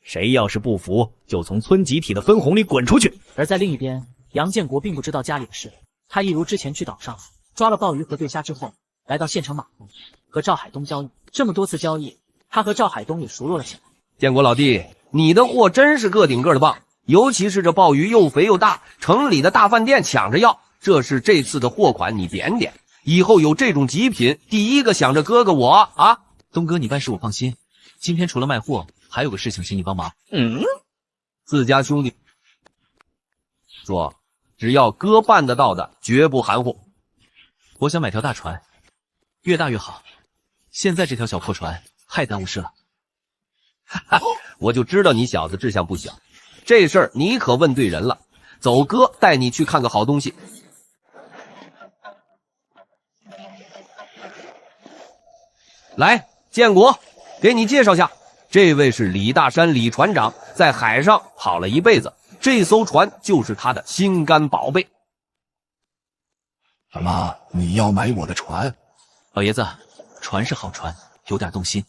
谁要是不服，就从村集体的分红里滚出去。而在另一边，杨建国并不知道家里的事，他一如之前去岛上抓了鲍鱼和对虾之后，来到县城码头和赵海东交易。这么多次交易，他和赵海东也熟络了起来。建国老弟，你的货真是个顶个的棒，尤其是这鲍鱼又肥又大，城里的大饭店抢着要，这是这次的货款，你点点，以后有这种极品，第一个想着哥哥我啊！东哥，你办事我放心，今天除了卖货，还有个事情请你帮忙。自家兄弟说，只要哥办得到的，绝不含糊。我想买条大船，越大越好。现在这条小破船太耽误事了。我就知道你小子志向不小，这事儿你可问对人了。走，哥带你去看个好东西。来，建国，给你介绍下，这位是李大山李船长，在海上跑了一辈子，这艘船就是他的心肝宝贝。什么？你要买我的船？老爷子，船是好船，有点动心。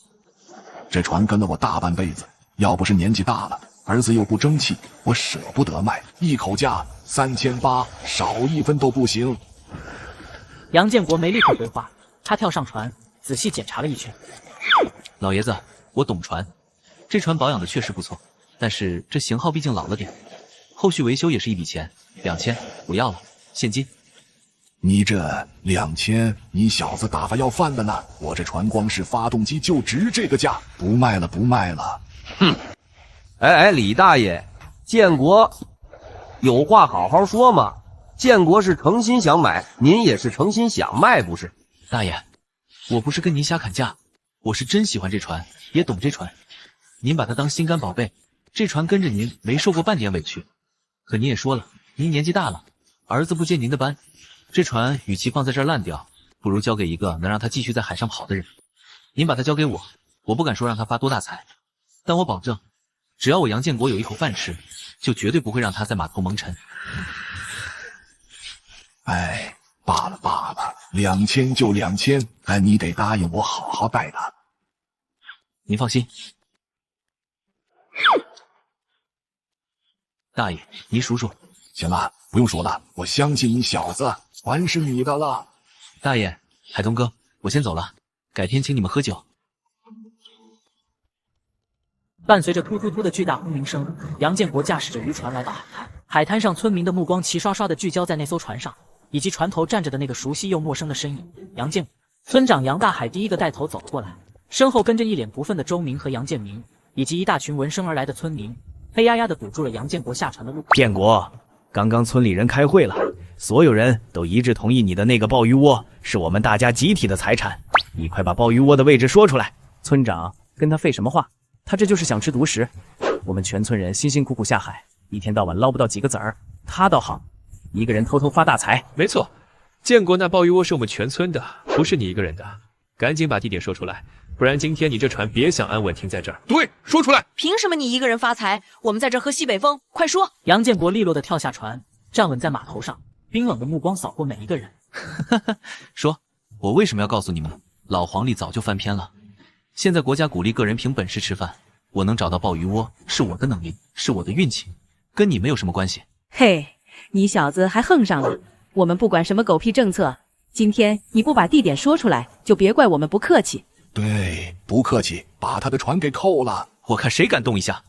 这船跟了我大半辈子，要不是年纪大了，儿子又不争气，我舍不得卖，一口价3800，少1分都不行。杨建国没立刻回话，他跳上船，仔细检查了一圈。老爷子，我懂船，这船保养的确实不错，但是这型号毕竟老了点，后续维修也是一笔钱，2000我要了，现金。你这2000，你小子打发要饭的呢？我这船光是发动机就值这个价，不卖了，不卖了。哼！哎，李大爷，建国有话好好说嘛。建国是诚心想买，您也是诚心想卖，不是？大爷，我不是跟您瞎砍价，我是真喜欢这船，也懂这船。您把它当心肝宝贝，这船跟着您没受过半点委屈。可您也说了，您年纪大了，儿子不接您的班。这船与其放在这儿烂掉，不如交给一个能让他继续在海上跑的人。您把他交给我，我不敢说让他发多大财，但我保证，只要我杨建国有一口饭吃，就绝对不会让他在码头蒙尘。哎，罢了罢了，2000就2000，但你得答应我好好待他。您放心，大爷，您数数。行了，不用数了，我相信你小子，船是你的了。大爷，海东哥，我先走了，改天请你们喝酒。伴随着突突突的巨大轰鸣声，杨建国驾驶着渔船来到海滩。海滩上村民的目光齐刷刷地聚焦在那艘船上，以及船头站着的那个熟悉又陌生的身影——杨建国。村长杨大海第一个带头走了过来，身后跟着一脸不忿的周明和杨建明，以及一大群闻声而来的村民，黑压压地堵住了杨建国下船的路。建国，刚刚村里人开会了，所有人都一致同意你的那个鲍鱼窝是我们大家集体的财产，你快把鲍鱼窝的位置说出来。村长，跟他废什么话？他这就是想吃独食。我们全村人辛辛苦苦下海，一天到晚捞不到几个子儿，他倒好，一个人偷偷发大财。没错，建国那鲍鱼窝是我们全村的，不是你一个人的。赶紧把地点说出来，不然今天你这船别想安稳停在这儿。对，说出来。凭什么你一个人发财？我们在这喝西北风，快说！杨建国利落地跳下船，站稳在码头上，冰冷的目光扫过每一个人。说，我为什么要告诉你们？老黄历早就翻篇了。现在国家鼓励个人凭本事吃饭，我能找到鲍鱼窝是我的能力，是我的运气，跟你没有什么关系。嘿，你小子还横上了！我们不管什么狗屁政策，今天你不把地点说出来，就别怪我们不客气。对，不客气，把他的船给扣了。我看谁敢动一下。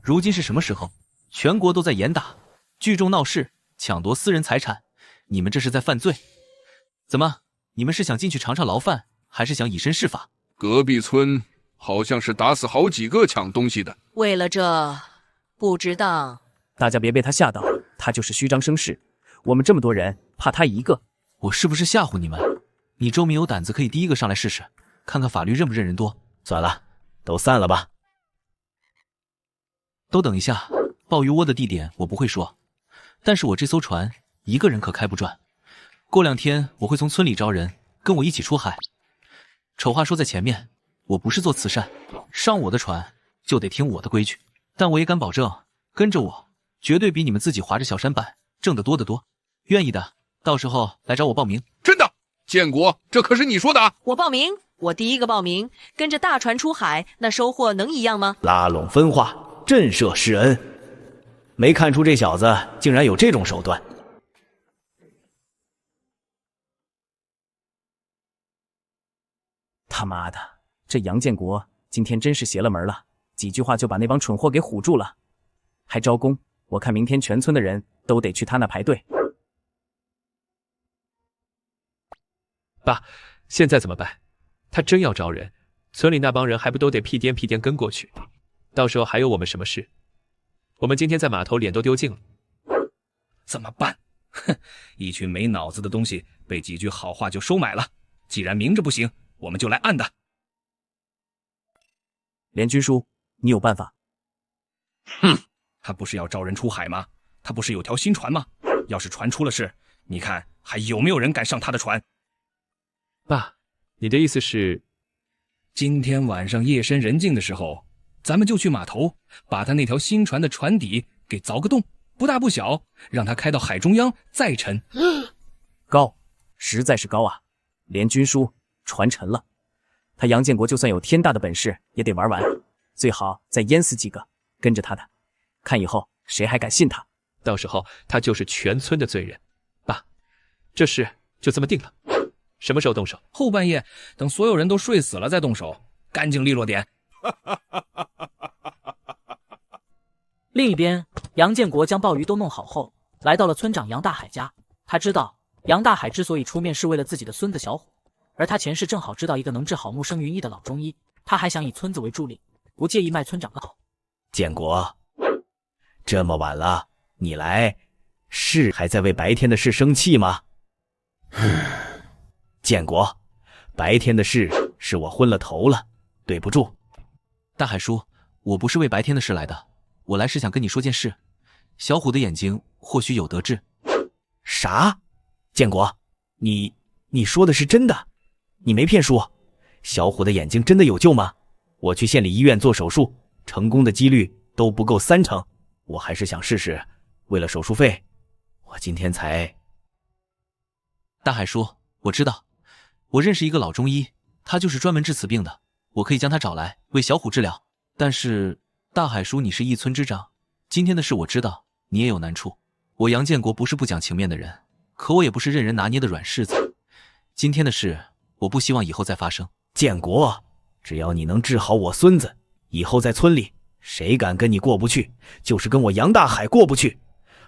如今是什么时候？全国都在严打，聚众闹事，抢夺私人财产，你们这是在犯罪。怎么，你们是想进去尝尝牢饭，还是想以身试法？隔壁村好像是打死好几个抢东西的。为了这，不值当。大家别被他吓到，他就是虚张声势。我们这么多人，怕他一个？我是不是吓唬你们？你周明有胆子可以第一个上来试试，看看法律认不认人多。算了，都散了吧。都等一下，鲍鱼窝的地点我不会说，但是我这艘船一个人可开不转。过2天我会从村里招人，跟我一起出海。丑话说在前面，我不是做慈善，上我的船就得听我的规矩。但我也敢保证，跟着我绝对比你们自己划着小舢板挣得多得多。愿意的，到时候来找我报名。真的？建国，这可是你说的。我报名，我第一个报名。跟着大船出海，那收获能一样吗？拉拢分化，震慑施恩，没看出这小子竟然有这种手段。他妈的，这杨建国今天真是邪了门了，几句话就把那帮蠢货给唬住了，还招工。我看明天全村的人都得去他那排队。爸，现在怎么办？他真要招人，村里那帮人还不都得屁颠屁颠跟过去？到时候还有我们什么事？我们今天在码头脸都丢尽了。怎么办？哼，一群没脑子的东西，被几句好话就收买了。既然明着不行，我们就来暗的。联军叔，你有办法？哼，他不是要招人出海吗？他不是有条新船吗？要是船出了事，你看还有没有人敢上他的船？爸，你的意思是，今天晚上夜深人静的时候，咱们就去码头，把他那条新船的船底给凿个洞，不大不小，让他开到海中央再沉。高，实在是高啊！联军叔，船沉了，他杨建国就算有天大的本事，也得玩完，最好再淹死几个跟着他的，看以后谁还敢信他。到时候他就是全村的罪人。爸，这事就这么定了。什么时候动手？后半夜，等所有人都睡死了再动手，干净利落点。另一边，杨建国将鲍鱼都弄好后，来到了村长杨大海家。他知道杨大海之所以出面是为了自己的孙子小虎，而他前世正好知道一个能治好木生云医的老中医，他还想以村子为助力，不介意卖村长个口。建国，这么晚了，你来是还在为白天的事生气吗？建国，白天的事是我昏了头了，对不住。大海叔，我不是为白天的事来的，我来是想跟你说件事。小虎的眼睛或许有得治。啥？建国，你说的是真的？你没骗叔？小虎的眼睛真的有救吗？我去县里医院做手术，成功的几率都不够30%。我还是想试试，为了手术费，我今天才……大海叔，我知道，我认识一个老中医，他就是专门治此病的，我可以将他找来为小虎治疗。但是大海叔，你是一村之长，今天的事我知道你也有难处。我杨建国不是不讲情面的人，可我也不是任人拿捏的软柿子。今天的事我不希望以后再发生。建国，只要你能治好我孙子，以后在村里谁敢跟你过不去，就是跟我杨大海过不去，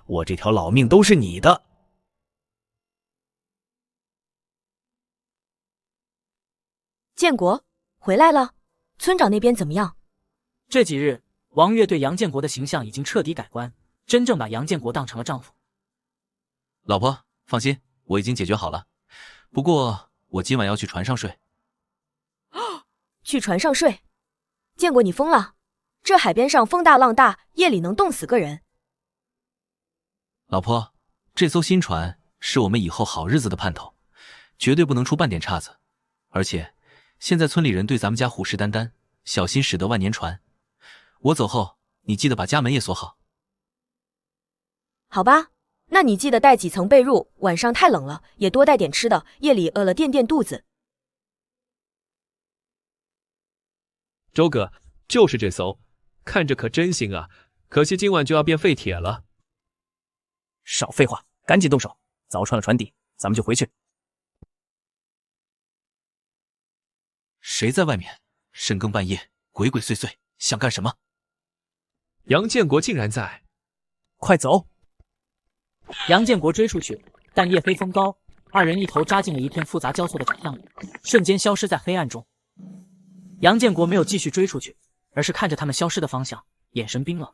我这条老命都是你的。建国回来了，村长那边怎么样？这几日，王月对杨建国的形象已经彻底改观，真正把杨建国当成了丈夫。老婆，放心，我已经解决好了。不过我今晚要去船上睡。去船上睡？建国你疯了？这海边上风大浪大，夜里能冻死个人。老婆，这艘新船是我们以后好日子的盼头，绝对不能出半点岔子。而且现在村里人对咱们家虎视眈眈，小心驶得万年船。我走后，你记得把家门也锁好。好吧，那你记得带几层被褥，晚上太冷了，也多带点吃的，夜里饿了垫垫肚子。周哥，就是这艘，看着可真新啊，可惜今晚就要变废铁了。少废话，赶紧动手，凿穿了船底，咱们就回去。谁在外面？深更半夜，鬼鬼祟祟，想干什么？杨建国竟然在！快走！杨建国追出去，但夜飞风高，二人一头扎进了一片复杂交错的长巷里，瞬间消失在黑暗中。杨建国没有继续追出去，而是看着他们消失的方向，眼神冰冷。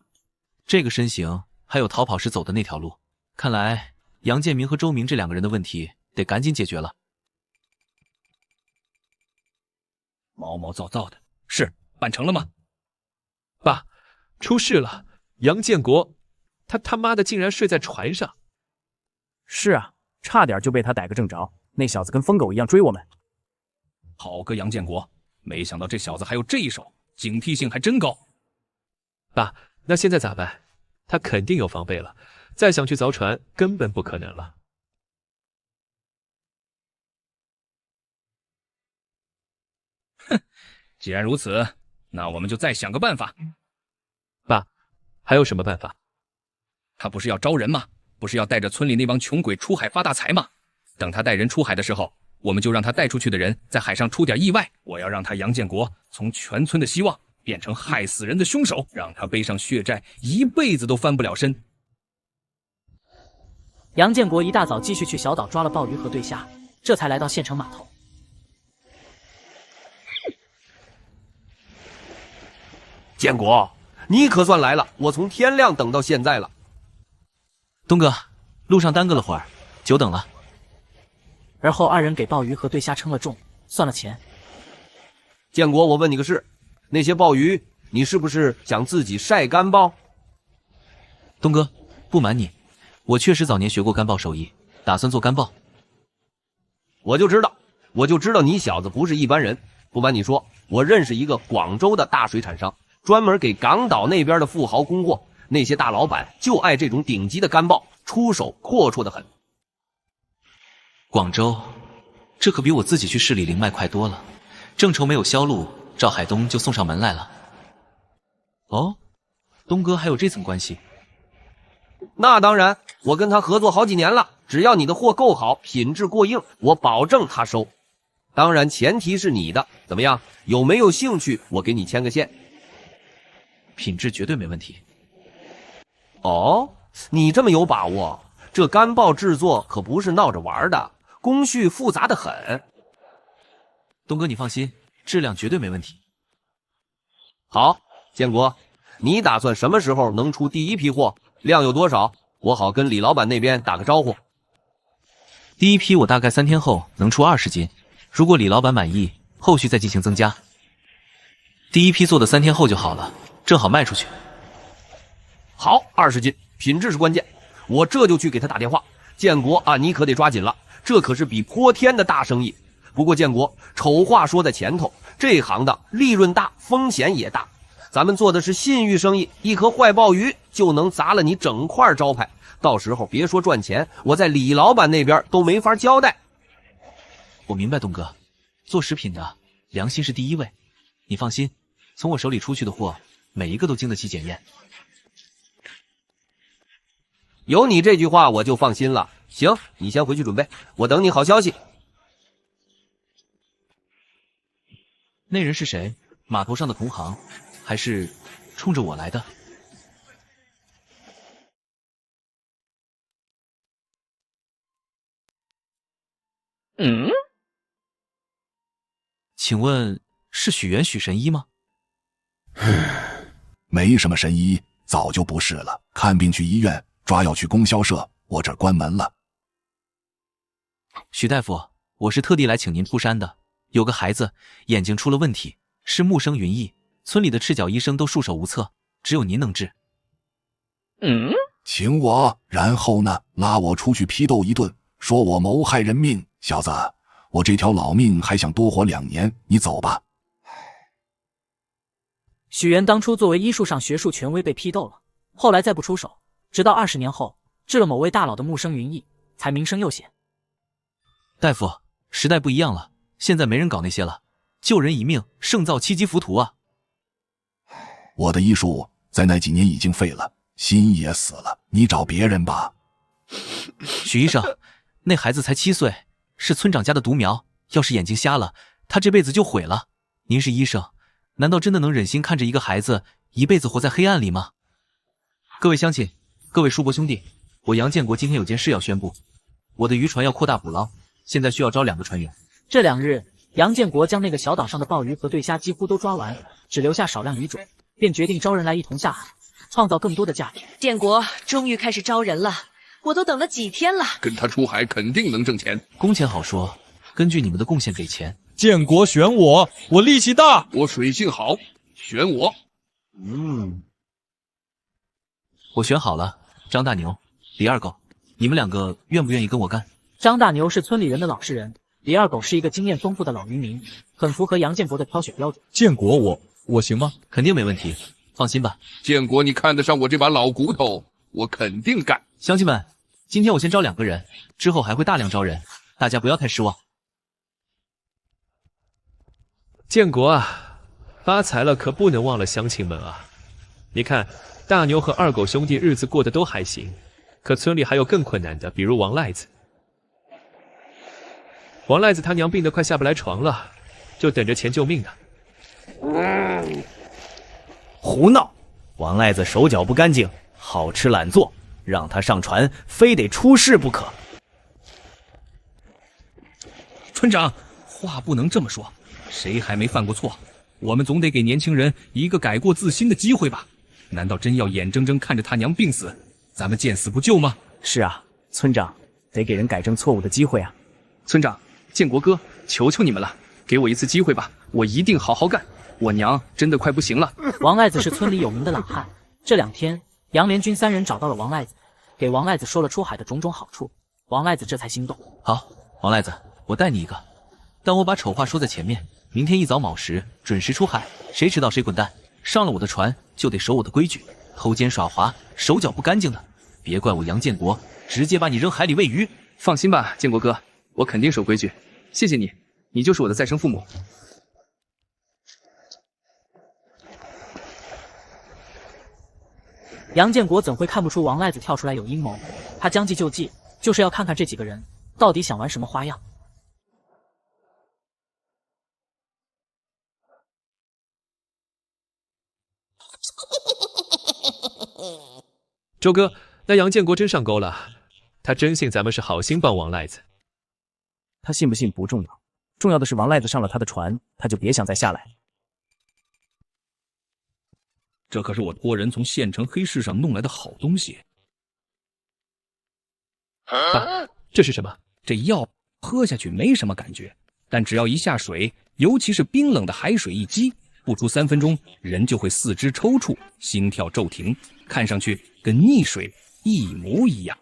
这个身形，还有逃跑时走的那条路，看来杨建明和周明这两个人的问题得赶紧解决了。毛毛躁躁的，是办成了吗？爸，出事了！杨建国，他妈的竟然睡在船上！是啊，差点就被他逮个正着。那小子跟疯狗一样追我们。好个杨建国，没想到这小子还有这一手，警惕性还真高。爸，那现在咋办？他肯定有防备了，再想去凿船根本不可能了。哼，既然如此，那我们就再想个办法。爸，还有什么办法？他不是要招人吗？不是要带着村里那帮穷鬼出海发大财吗？等他带人出海的时候，我们就让他带出去的人在海上出点意外，我要让他杨建国从全村的希望变成害死人的凶手，让他背上血债，一辈子都翻不了身。杨建国一大早继续去小岛抓了鲍鱼和对虾，这才来到县城码头。建国，你可算来了，我从天亮等到现在了。东哥，路上耽搁了会儿，久等了。而后二人给鲍鱼和对虾称了重，算了钱。建国，我问你个事，那些鲍鱼，你是不是想自己晒干鲍？东哥，不瞒你，我确实早年学过干鲍手艺，打算做干鲍。我就知道你小子不是一般人。不瞒你说，我认识一个广州的大水产商，专门给港岛那边的富豪供货，那些大老板就爱这种顶级的干鲍，出手阔绰的很。广州，这可比我自己去市里零卖快多了。正愁没有销路，赵海东就送上门来了。哦，东哥还有这层关系？那当然，我跟他合作好几年了，只要你的货够好，品质过硬，我保证他收。当然前提是你的，怎么样？有没有兴趣？我给你牵个线。品质绝对没问题。哦，你这么有把握？这干鲍制作可不是闹着玩的，工序复杂的很。东哥你放心，质量绝对没问题。好，建国，你打算什么时候能出第一批货？量有多少？我好跟李老板那边打个招呼。第一批我大概3天后能出20斤，如果李老板满意，后续再进行增加。第一批做的3天后就好了，正好卖出去。好，20斤，品质是关键，我这就去给他打电话。建国啊，你可得抓紧了，这可是比泼天的大生意。不过建国，丑话说在前头，这行的利润大，风险也大。咱们做的是信誉生意，一颗坏鲍鱼就能砸了你整块招牌，到时候别说赚钱，我在李老板那边都没法交代。我明白，东哥，做食品的良心是第一位，你放心，从我手里出去的货，每一个都经得起检验。有你这句话我就放心了。行，你先回去准备，我等你好消息。那人是谁？码头上的同行，还是冲着我来的。请问是许元许神医吗？没什么神医，早就不是了。看病去医院，抓药去供销社，我这儿关门了。许大夫，我是特地来请您出山的。有个孩子眼睛出了问题，是木生云翳，村里的赤脚医生都束手无策，只有您能治。请我，然后呢，拉我出去批斗一顿，说我谋害人命。小子，我这条老命还想多活2年，你走吧。许元当初作为医术上学术权威被批斗了，后来再不出手，直到20年后治了某位大佬的木生云翳，才名声又显。大夫，时代不一样了，现在没人搞那些了，救人一命胜造7级浮屠啊！我的医术在那几年已经废了，心也死了，你找别人吧。许医生，那孩子才7岁，是村长家的独苗，要是眼睛瞎了，他这辈子就毁了。您是医生，难道真的能忍心看着一个孩子一辈子活在黑暗里吗？各位乡亲，各位叔伯兄弟，我杨建国今天有件事要宣布，我的渔船要扩大捕捞，现在需要招2个船员。这2日，杨建国将那个小岛上的鲍鱼和对虾几乎都抓完，只留下少量鱼种，便决定招人来一同下海，创造更多的价值。建国终于开始招人了，我都等了几天了。跟他出海肯定能挣钱。工钱好说，根据你们的贡献给钱。建国选我，我力气大，我水性好，选我。我选好了，张大牛、李二狗，你们2个愿不愿意跟我干？张大牛是村里人的老实人，李二狗是一个经验丰富的老渔民，很符合杨建国的挑选标准。建国我行吗？肯定没问题，放心吧。建国，你看得上我这把老骨头，我肯定干。乡亲们，今天我先招2个人，之后还会大量招人，大家不要太失望。建国啊，发财了可不能忘了乡亲们啊！你看，大牛和二狗兄弟日子过得都还行，可村里还有更困难的，比如王赖子。王赖子他娘病得快下不来床了，就等着钱救命呢。胡闹！王赖子手脚不干净，好吃懒做，让他上船非得出事不可。村长，话不能这么说，谁还没犯过错？我们总得给年轻人一个改过自新的机会吧？难道真要眼睁睁看着他娘病死，咱们见死不救吗？是啊，村长，得给人改正错误的机会啊。村长，建国哥，求求你们了，给我一次机会吧，我一定好好干。我娘真的快不行了。王赖子是村里有名的懒汉，这2天，杨连军3人找到了王赖子，给王赖子说了出海的种种好处，王赖子这才心动。好，王赖子，我带你一个，但我把丑话说在前面，明天一早卯时准时出海，谁迟到谁滚蛋。上了我的船就得守我的规矩，偷奸耍滑、手脚不干净的，别怪我杨建国直接把你扔海里喂鱼。放心吧，建国哥，我肯定守规矩。谢谢你，你就是我的再生父母。杨建国怎会看不出王赖子跳出来有阴谋？他将计就计，就是要看看这几个人到底想玩什么花样。周哥，那杨建国真上钩了，他真信咱们是好心帮王赖子。他信不信不重要，重要的是王赖子上了他的船，他就别想再下来。这可是我托人从县城黑市上弄来的好东西。爸，这是什么？这药喝下去没什么感觉，但只要一下水，尤其是冰冷的海水一激，不出3分钟，人就会四肢抽搐，心跳骤停，看上去跟溺水一模一样。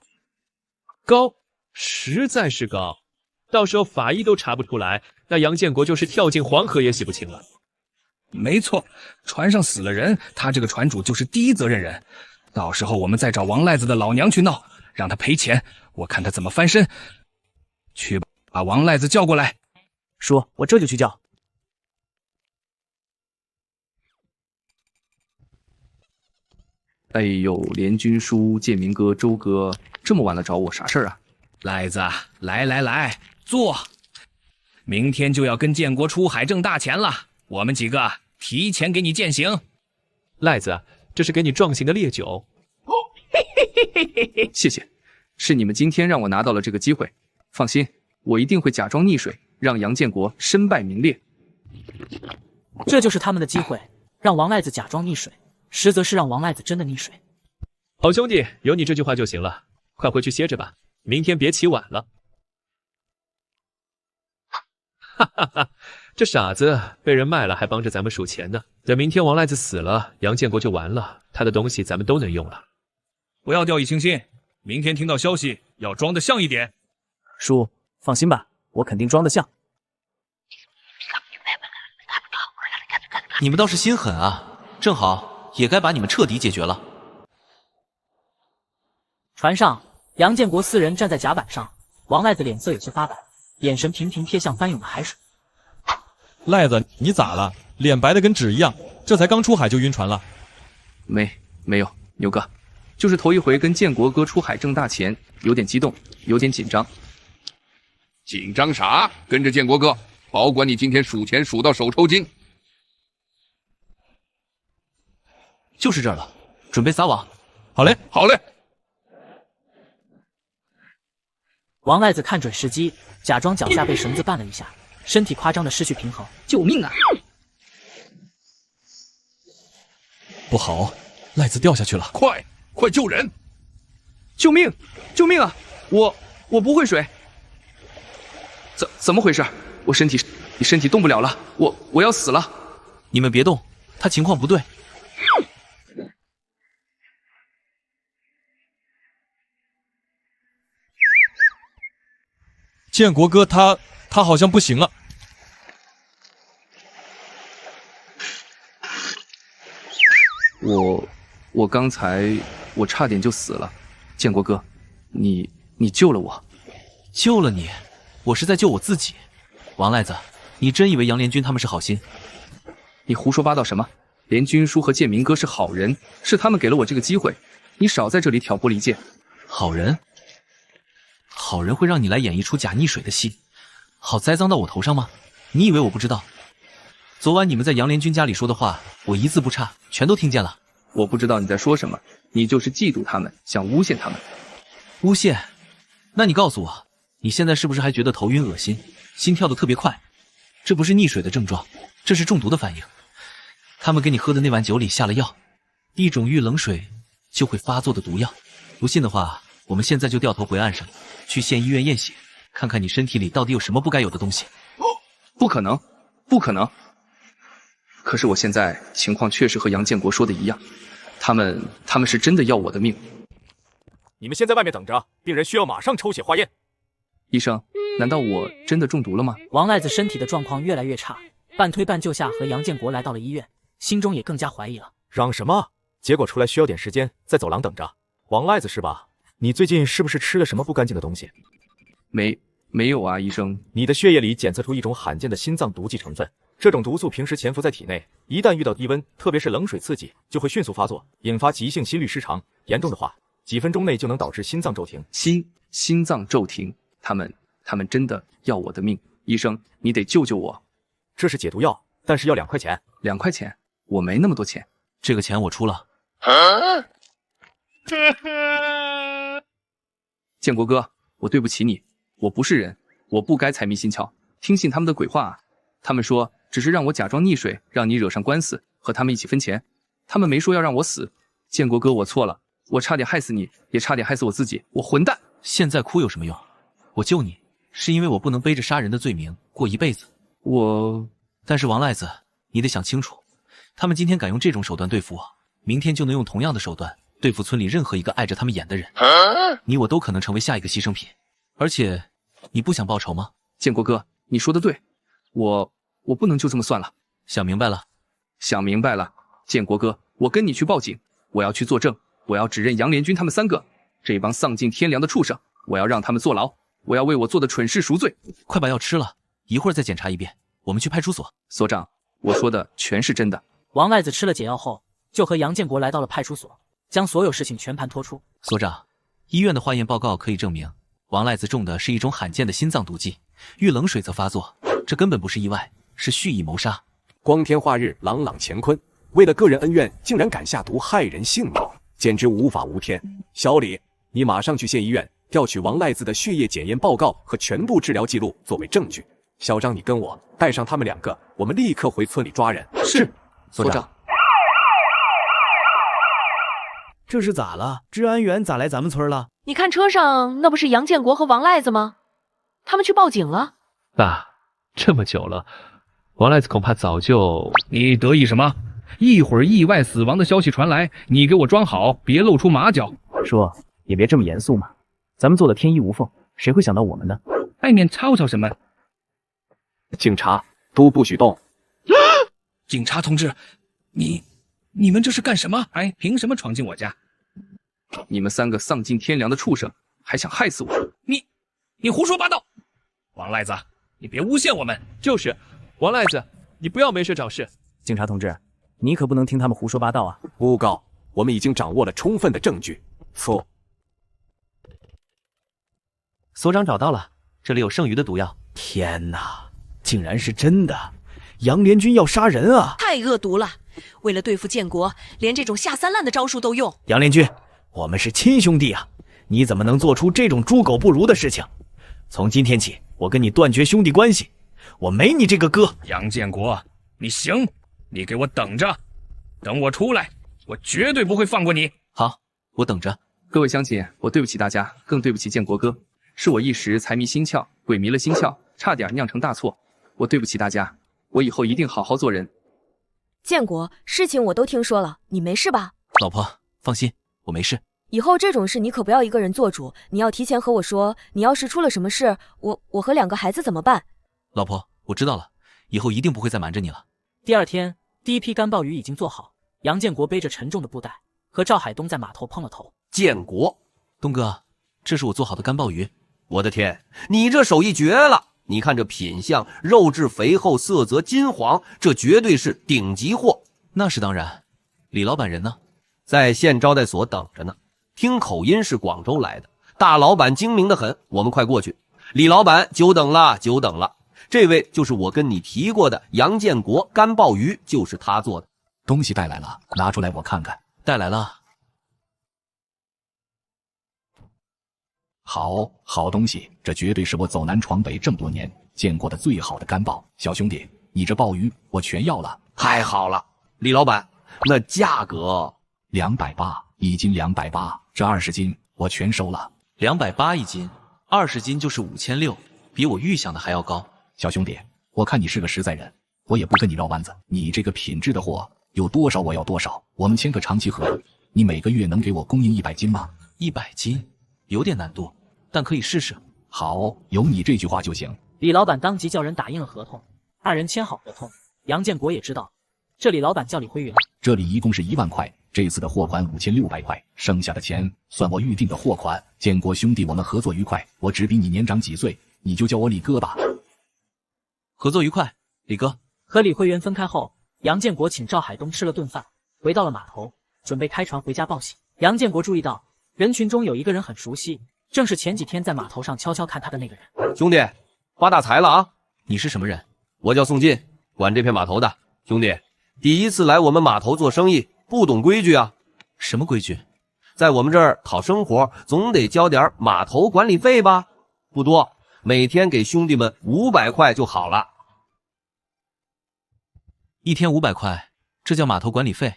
高，实在是高，到时候法医都查不出来，那杨建国就是跳进黄河也洗不清了。没错，船上死了人，他这个船主就是第一责任人。到时候我们再找王赖子的老娘去闹，让他赔钱，我看他怎么翻身。去把王赖子叫过来。说，我这就去叫。哎呦，连军叔、建明哥、周哥，这么晚了找我啥事儿啊？赖子，来，坐。明天就要跟建国出海挣大钱了，我们几个提前给你饯行。赖子，这是给你壮行的烈酒。谢谢，是你们今天让我拿到了这个机会。放心，我一定会假装溺水，让杨建国身败名裂。这就是他们的机会，让王赖子假装溺水，实则是让王赖子真的溺水。好兄弟，有你这句话就行了，快回去歇着吧，明天别起晚了。哈哈哈，这傻子被人卖了还帮着咱们数钱呢。等明天王赖子死了，杨建国就完了，他的东西咱们都能用了。不要掉以轻心，明天听到消息要装得像一点。叔，放心吧，我肯定装得像。你们倒是心狠啊，正好也该把你们彻底解决了。船上，杨建国4人站在甲板上，王赖子脸色有些发白，眼神频频瞥向翻涌的海水。赖子，你咋了？脸白的跟纸一样，这才刚出海就晕船了？没有，牛哥，就是头一回跟建国哥出海挣大钱，有点激动，有点紧张。紧张啥？跟着建国哥，保管你今天数钱数到手抽筋。就是这儿了，准备撒网。好嘞，好嘞。王赖子看准时机，假装脚下被绳子绊了一下，身体夸张的失去平衡。救命啊！不好，赖子掉下去了！快救人！救命！救命啊！我不会水。怎么回事？我身体动不了了，我要死了！你们别动，他情况不对。建国哥他好像不行了。我刚才我差点就死了，建国哥，你救了我。救了你？我是在救我自己。王赖子，你真以为杨连军他们是好心？你胡说八道什么？连军叔和建明哥是好人，是他们给了我这个机会，你少在这里挑拨离间。好人？好人会让你来演一出假溺水的戏，好栽赃到我头上吗？你以为我不知道？昨晚你们在杨连军家里说的话，我一字不差，全都听见了。我不知道你在说什么，你就是嫉妒他们，想诬陷他们。诬陷？那你告诉我，你现在是不是还觉得头晕恶心，心跳得特别快？这不是溺水的症状，这是中毒的反应。他们给你喝的那碗酒里下了药，一种遇冷水就会发作的毒药。不信的话，我们现在就掉头回岸上，去县医院验血，看看你身体里到底有什么不该有的东西。不可能，不可能！可是我现在情况确实和杨建国说的一样，他们是真的要我的命。你们先在外面等着，病人需要马上抽血化验。医生，难道我真的中毒了吗？王赖子身体的状况越来越差，半推半就下和杨建国来到了医院，心中也更加怀疑了。嚷什么？结果出来需要点时间，在走廊等着。王赖子是吧？你最近是不是吃了什么不干净的东西？没有啊，医生。你的血液里检测出一种罕见的心脏毒剂成分，这种毒素平时潜伏在体内，一旦遇到低温，特别是冷水刺激，就会迅速发作，引发急性心律失常，严重的话，几分钟内就能导致心脏骤停。心脏骤停，他们真的要我的命，医生，你得救救我。这是解毒药，但是要2块钱。2块钱？我没那么多钱，这个钱我出了。建国哥，我对不起你，我不是人，我不该财迷心窍，听信他们的鬼话啊！他们说只是让我假装溺水，让你惹上官司，和他们一起分钱。他们没说要让我死。建国哥，我错了，我差点害死你，也差点害死我自己，我混蛋！现在哭有什么用？我救你，是因为我不能背着杀人的罪名过一辈子。但是王赖子，你得想清楚，他们今天敢用这种手段对付我，明天就能用同样的手段对付村里任何一个碍着他们眼的人。你我都可能成为下一个牺牲品。而且，你不想报仇吗？建国哥，你说的对，我不能就这么算了。想明白了？想明白了。建国哥，我跟你去报警，我要去作证，我要指认杨连军他们3个，这帮丧尽天良的畜生，我要让他们坐牢，我要为我做的蠢事赎罪。快把药吃了，一会儿再检查一遍。我们去派出所。所长，我说的全是真的。王赖子吃了解药后，就和杨建国来到了派出所，将所有事情全盘托出。所长，医院的化验报告可以证明，王赖子中的是一种罕见的心脏毒剂，遇冷水则发作，这根本不是意外，是蓄意谋杀。光天化日，朗朗乾坤，为了个人恩怨，竟然敢下毒害人性命，简直无法无天。小李，你马上去县医院调取王赖子的血液检验报告和全部治疗记录作为证据。小张，你跟我带上他们2个，我们立刻回村里抓人。是，所长。这是咋了？治安员咋来咱们村了？你看车上那不是杨建国和王赖子吗？他们去报警了。爸，这么久了，王赖子恐怕早就……你得意什么？一会儿意外死亡的消息传来，你给我装好，别露出马脚。叔，也别这么严肃嘛，咱们做的天衣无缝，谁会想到我们呢？外面吵吵什么？警察都不许动！警察同志，你们这是干什么？哎，凭什么闯进我家？你们3个丧尽天良的畜生，还想害死我？你胡说八道！王赖子，你别诬陷我们！就是王赖子，你不要没事找事。警察同志，你可不能听他们胡说八道啊！诬告，我们已经掌握了充分的证据。错。所长找到了，这里有剩余的毒药。天哪，竟然是真的！杨联军要杀人啊！太恶毒了！为了对付建国，连这种下三滥的招数都用。杨联军，我们是亲兄弟啊，你怎么能做出这种猪狗不如的事情？从今天起，我跟你断绝兄弟关系，我没你这个哥。杨建国，你行，你给我等着，等我出来，我绝对不会放过你。好，我等着。各位乡亲，我对不起大家，更对不起建国哥，是我一时财迷心窍，鬼迷了心窍，差点酿成大错。我对不起大家，我以后一定好好做人。建国，事情我都听说了，你没事吧？老婆，放心，我没事。以后这种事你可不要一个人做主，你要提前和我说，你要是出了什么事，我和2个孩子怎么办？老婆，我知道了，以后一定不会再瞒着你了。第2天，第一批干鲍鱼已经做好，杨建国背着沉重的布袋，和赵海东在码头碰了头。建国，东哥，这是我做好的干鲍鱼。我的天，你这手艺绝了！你看这品相，肉质肥厚，色泽金黄，这绝对是顶级货。那是当然。李老板人呢？在县招待所等着呢。听口音是广州来的，大老板精明得很，我们快过去。李老板，久等了，久等了。这位就是我跟你提过的杨建国，干鲍鱼就是他做的。东西带来了，拿出来我看看。带来了。好东西，这绝对是我走南闯北这么多年见过的最好的干鲍。小兄弟，你这鲍鱼我全要了。太好了，李老板，那价格280，一斤280，这20斤我全收了。280一斤，20斤就是5600，比我预想的还要高。小兄弟，我看你是个实在人，我也不跟你绕弯子。你这个品质的货，有多少我要多少。我们签个长期合同，你每个月能给我供应100斤吗？100斤有点难度，但可以试试。好，有你这句话就行。李老板当即叫人打印了合同，2人签好合同。杨建国也知道，这李老板叫李辉元。这里一共是1万块，这次的货款5600块，剩下的钱算我预定的货款。建国兄弟，我们合作愉快。我只比你年长几岁，你就叫我李哥吧。合作愉快，李哥。和李辉元分开后，杨建国请赵海东吃了顿饭，回到了码头，准备开船回家报喜。杨建国注意到人群中有一个人很熟悉，正是前几天在码头上悄悄看他的那个人。兄弟，发大财了啊！你是什么人？我叫宋进，管这片码头的。兄弟，第一次来我们码头做生意，不懂规矩啊。什么规矩？在我们这儿讨生活，总得交点码头管理费吧？不多，每天给兄弟们500块就好了。一天500块，这叫码头管理费？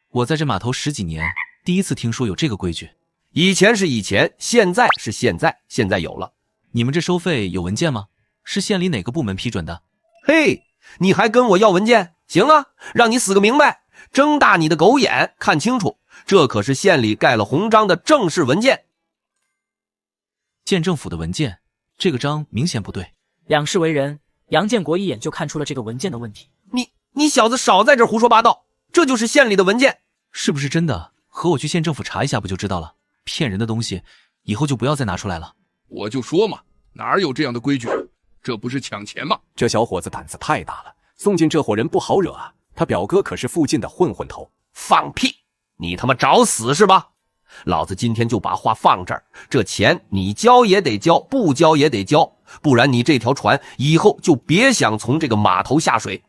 我在这码头10几年，第一次听说有这个规矩。以前是以前，现在是现在，现在有了。你们这收费有文件吗？是县里哪个部门批准的？嘿，你还跟我要文件？行啊，让你死个明白，睁大你的狗眼，看清楚，这可是县里盖了红章的正式文件。县政府的文件，这个章明显不对。两世为人，杨建国一眼就看出了这个文件的问题。你小子少在这胡说八道，这就是县里的文件。是不是真的？和我去县政府查一下不就知道了？骗人的东西，以后就不要再拿出来了。我就说嘛，哪有这样的规矩？这不是抢钱吗？这小伙子胆子太大了，宋进这伙人不好惹啊。他表哥可是附近的混混头。放屁！你他妈找死是吧？老子今天就把话放这儿，这钱你交也得交，不交也得交，不然你这条船以后就别想从这个码头下水。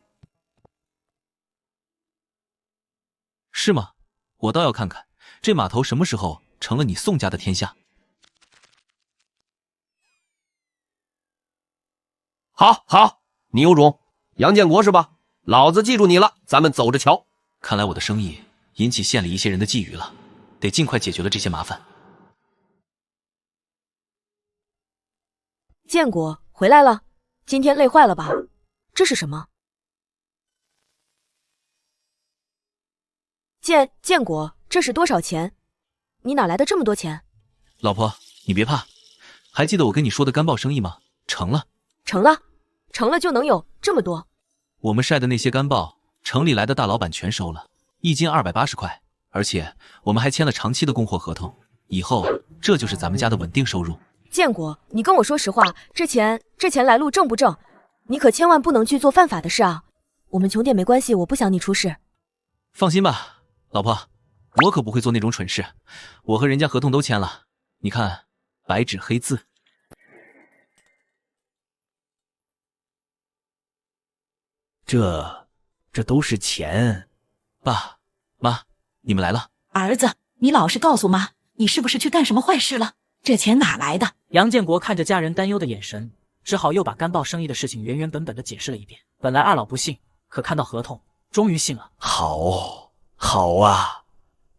是吗？我倒要看看这码头什么时候成了你宋家的天下。好，好，你有种，杨建国是吧？老子记住你了，咱们走着瞧。看来我的生意引起县里一些人的觊觎了，得尽快解决了这些麻烦。建国回来了，今天累坏了吧？这是什么？建国，这是多少钱？你哪来的这么多钱？老婆，你别怕，还记得我跟你说的干报生意吗？成了，成了，成了就能有这么多。我们晒的那些干报，城里来的大老板全收了，一斤280块，而且我们还签了长期的供货合同，以后这就是咱们家的稳定收入。建国，你跟我说实话，这钱来路正不正？你可千万不能去做犯法的事啊！我们穷点没关系，我不想你出事。放心吧，老婆，我可不会做那种蠢事，我和人家合同都签了，你看，白纸黑字。这都是钱。爸妈，你们来了。儿子，你老实告诉妈，你是不是去干什么坏事了？这钱哪来的？杨建国看着家人担忧的眼神，只好又把干报生意的事情原本的解释了一遍。本来二老不信，可看到合同，终于信了。好啊，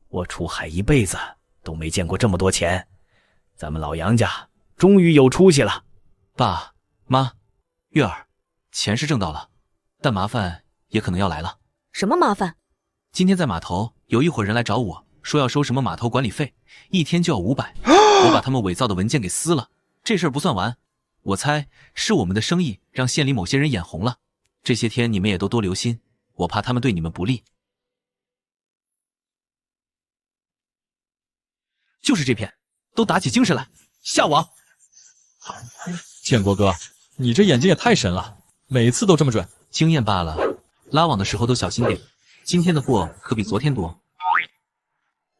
我出海一辈子都没见过这么多钱，咱们老杨家终于有出息了。爸妈，月儿，钱是挣到了，但麻烦也可能要来了。什么麻烦？今天在码头有一伙人来找我，说要收什么码头管理费，一天就要500。我把他们伪造的文件给撕了。这事儿不算完，我猜是我们的生意让县里某些人眼红了。这些天你们也都多留心，我怕他们对你们不利。就是这片，都打起精神来，下网！建国哥，你这眼睛也太神了，每次都这么准。经验罢了，拉网的时候都小心点。今天的货可比昨天多。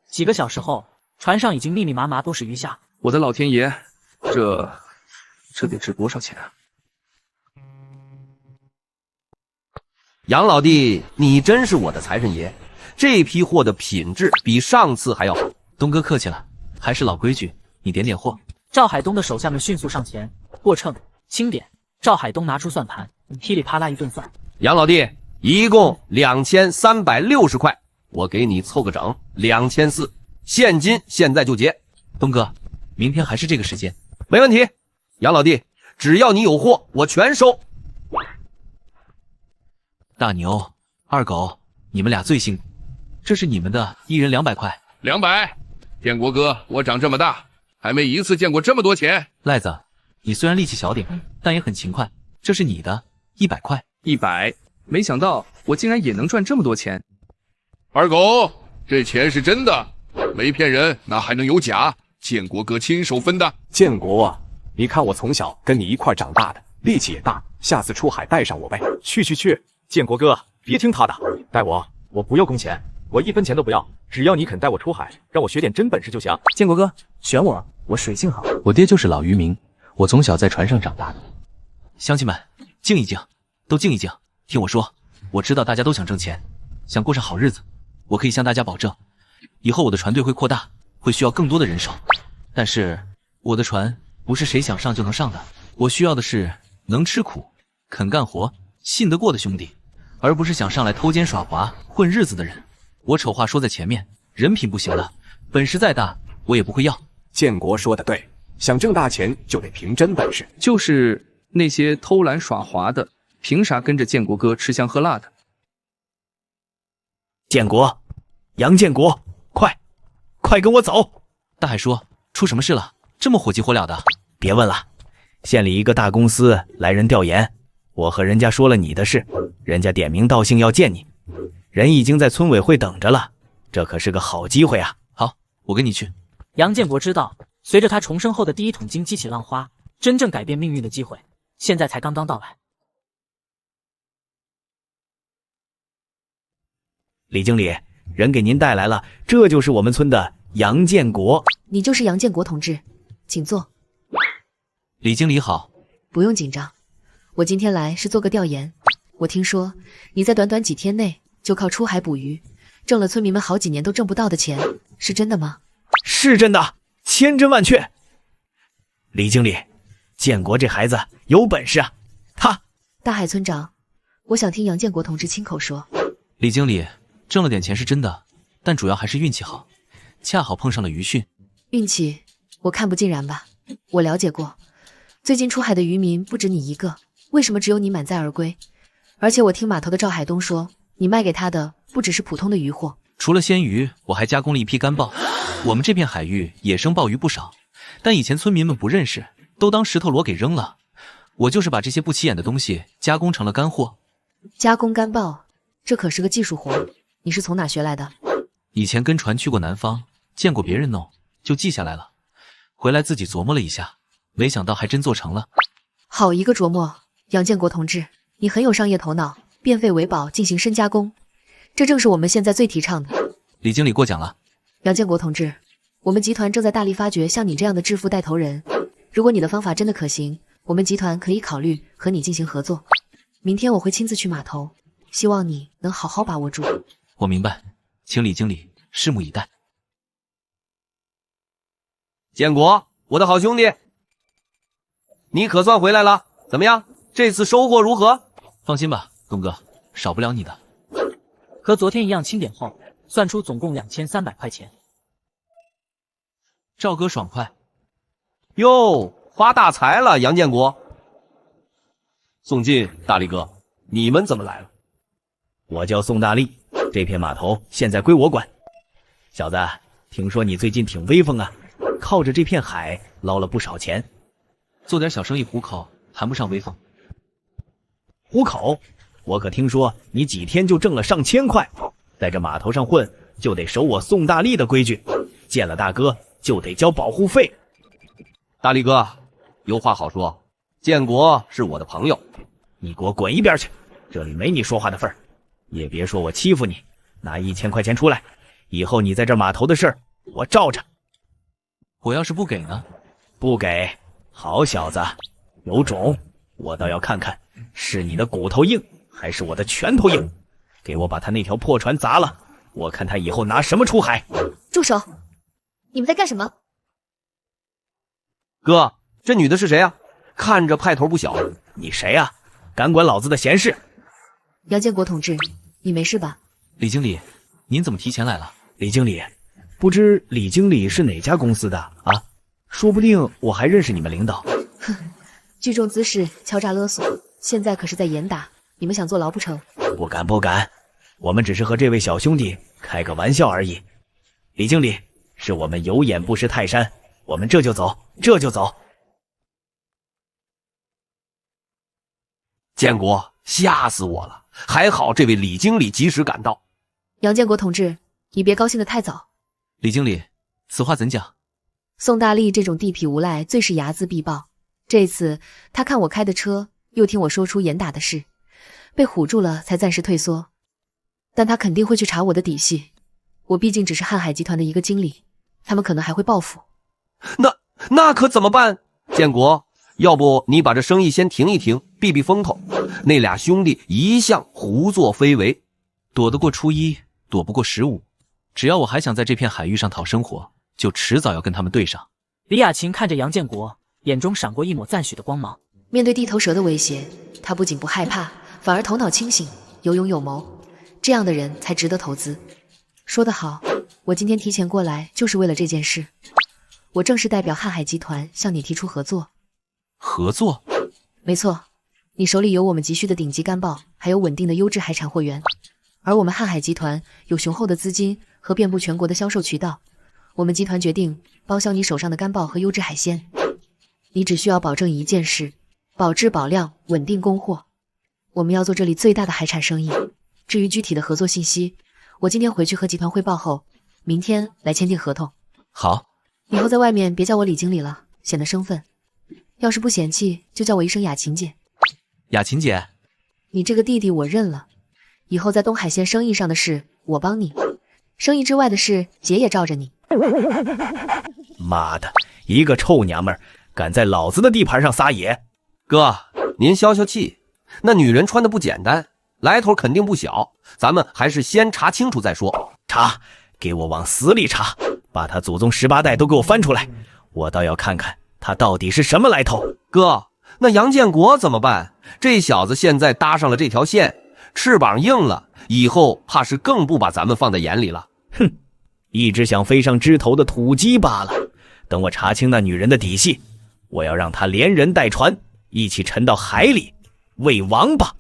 几个小时后，船上已经密密麻麻都是鱼虾。我的老天爷，这得值多少钱啊？杨老弟，你真是我的财神爷，这批货的品质比上次还要好。东哥客气了，还是老规矩，你点点货。赵海东的手下们迅速上前过秤清点。赵海东拿出算盘，噼里啪啦一顿算。杨老弟，一共2360块，我给你凑个整，2400，现金现在就结。东哥，明天还是这个时间？没问题。杨老弟，只要你有货，我全收。大牛、二狗，你们俩最辛苦，这是你们的，1人200块。200，建国哥，我长这么大还没一次见过这么多钱。赖子，你虽然力气小点，但也很勤快，这是你的，100块。100，没想到我竟然也能赚这么多钱。二狗，这钱是真的，没骗人，那还能有假？建国哥亲手分的。建国啊，你看我从小跟你一块长大的，力气也大，下次出海带上我呗。去，建国哥，别听他的，带我不要工钱，我1分钱都不要，只要你肯带我出海，让我学点真本事就行。建国哥，选我水性好。我爹就是老渔民，我从小在船上长大的。乡亲们，静一静，都静一静，听我说，我知道大家都想挣钱，想过上好日子，我可以向大家保证，以后我的船队会扩大，会需要更多的人手。但是我的船不是谁想上就能上的，我需要的是能吃苦、肯干活、信得过的兄弟，而不是想上来偷奸耍滑、混日子的人。我丑话说在前面，人品不行了，本事再大我也不会要。建国说的对，想挣大钱就得凭真本事。就是那些偷懒耍滑的，凭啥跟着建国哥吃香喝辣的？建国，杨建国，快跟我走！大海叔，出什么事了？这么火急火燎的？别问了，县里一个大公司来人调研，我和人家说了你的事，人家点名道姓要见你，人已经在村委会等着了，这可是个好机会啊！好，我跟你去。杨建国知道，随着他重生后的第一桶金激起浪花，真正改变命运的机会，现在才刚刚到来。李经理，人给您带来了，这就是我们村的杨建国。你就是杨建国同志，请坐。李经理好。不用紧张，我今天来是做个调研。我听说你在短短几天内就靠出海捕鱼，挣了村民们好几年都挣不到的钱，是真的吗？是真的，千真万确。李经理，建国这孩子有本事啊！他……大海村长，我想听杨建国同志亲口说。李经理，挣了点钱是真的，但主要还是运气好，恰好碰上了渔汛。运气，我看不尽然吧。我了解过，最近出海的渔民不止你一个，为什么只有你满载而归？而且我听码头的赵海东说，你卖给他的不只是普通的鱼货，除了鲜鱼，我还加工了一批干鲍。我们这片海域野生鲍鱼不少，但以前村民们不认识，都当石头螺给扔了。我就是把这些不起眼的东西加工成了干货。加工干鲍，这可是个技术活，你是从哪学来的？以前跟船去过南方，见过别人弄，就记下来了。回来自己琢磨了一下，没想到还真做成了。好一个琢磨，杨建国同志，你很有商业头脑，变废为宝进行深加工，这正是我们现在最提倡的。李经理过奖了。杨建国同志，我们集团正在大力发掘像你这样的致富带头人，如果你的方法真的可行，我们集团可以考虑和你进行合作。明天我会亲自去码头，希望你能好好把握住。我明白，请李经理拭目以待。建国，我的好兄弟，你可算回来了，怎么样？这次收获如何？放心吧，东哥，少不了你的。和昨天一样清点后，算出总共2300块钱。赵哥爽快。哟，发大财了，杨建国。宋进，大力哥，你们怎么来了？我叫宋大力，这片码头现在归我管。小子，听说你最近挺威风啊，靠着这片海捞了不少钱。做点小生意糊口，谈不上威风。糊口？我可听说你几天就挣了上千块，在这码头上混就得守我宋大力的规矩，见了大哥就得交保护费。大力哥，有话好说，建国是我的朋友，你给我滚一边去，这里没你说话的份儿。也别说我欺负你，拿1000块钱出来，以后你在这码头的事儿我罩着。我要是不给呢？不给，好小子，有种，我倒要看看是你的骨头硬还是我的拳头硬。给我把他那条破船砸了，我看他以后拿什么出海。住手！你们在干什么？哥，这女的是谁啊？看着派头不小。你谁啊？敢管老子的闲事？杨建国同志，你没事吧？李经理，您怎么提前来了？李经理，不知李经理是哪家公司的啊？说不定我还认识你们领导。哼，聚众滋事，敲诈勒索，现在可是在严打，你们想坐牢不成？不敢不敢，我们只是和这位小兄弟开个玩笑而已。李经理，是我们有眼不识泰山，我们这就走，这就走。建国，吓死我了！还好这位李经理及时赶到。杨建国同志，你别高兴得太早。李经理，此话怎讲？宋大力这种地痞无赖最是睚眦必报。这次他看我开的车，又听我说出严打的事，被唬住了才暂时退缩。但他肯定会去查我的底细，我毕竟只是瀚海集团的一个经理，他们可能还会报复。那可怎么办？建国，要不你把这生意先停一停，避避风头。那俩兄弟一向胡作非为，躲得过初一，躲不过15。只要我还想在这片海域上讨生活，就迟早要跟他们对上。李雅琴看着杨建国，眼中闪过一抹赞许的光芒。面对地头蛇的威胁，他不仅不害怕，反而头脑清醒，有勇有谋。这样的人才值得投资。说得好，我今天提前过来就是为了这件事。我正式代表瀚海集团向你提出合作。合作？没错，你手里有我们急需的顶级干鲍，还有稳定的优质海产货源。而我们瀚海集团有雄厚的资金和遍布全国的销售渠道，我们集团决定包销你手上的干鲍和优质海鲜。你只需要保证一件事，保质保量，稳定供货。我们要做这里最大的海产生意。至于具体的合作信息，我今天回去和集团汇报后，明天来签订合同。好，以后在外面别叫我李经理了，显得生分。要是不嫌弃，就叫我一声雅琴姐。雅琴姐，你这个弟弟我认了。以后在东海县生意上的事我帮你，生意之外的事姐也罩着你。妈的，一个臭娘们儿敢在老子的地盘上撒野！哥，您消消气，那女人穿的不简单，来头肯定不小，咱们还是先查清楚再说。查，给我往死里查，把他祖宗18代都给我翻出来，我倒要看看他到底是什么来头。哥，那杨建国怎么办？这小子现在搭上了这条线，翅膀硬了，以后怕是更不把咱们放在眼里了。哼，一只想飞上枝头的土鸡罢了。等我查清那女人的底细，我要让她连人带船一起沉到海里喂王八。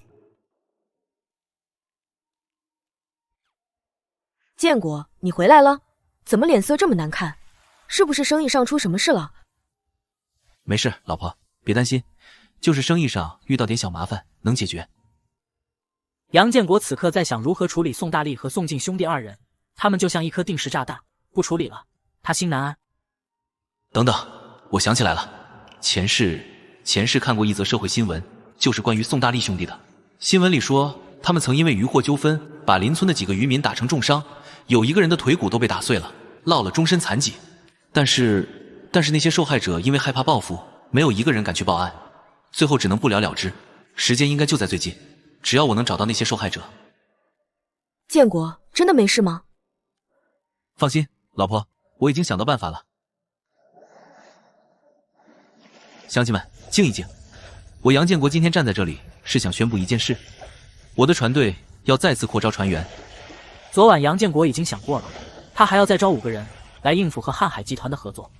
建国，你回来了？怎么脸色这么难看？是不是生意上出什么事了？没事，老婆，别担心，就是生意上遇到点小麻烦，能解决。杨建国此刻在想如何处理宋大力和宋静兄弟二人，他们就像一颗定时炸弹，不处理了，他心难安。等等，我想起来了，前世看过一则社会新闻，就是关于宋大力兄弟的。新闻里说，他们曾因为渔获纠纷，把邻村的几个渔民打成重伤，有一个人的腿骨都被打碎了，落了终身残疾。但是那些受害者因为害怕报复，没有一个人敢去报案，最后只能不了了之。时间应该就在最近，只要我能找到那些受害者。建国，真的没事吗？放心，老婆，我已经想到办法了。乡亲们，静一静，我杨建国今天站在这里，是想宣布一件事，我的船队要再次扩招船员。昨晚杨建国已经想过了，他还要再招5个人来应付和瀚海集团的合作。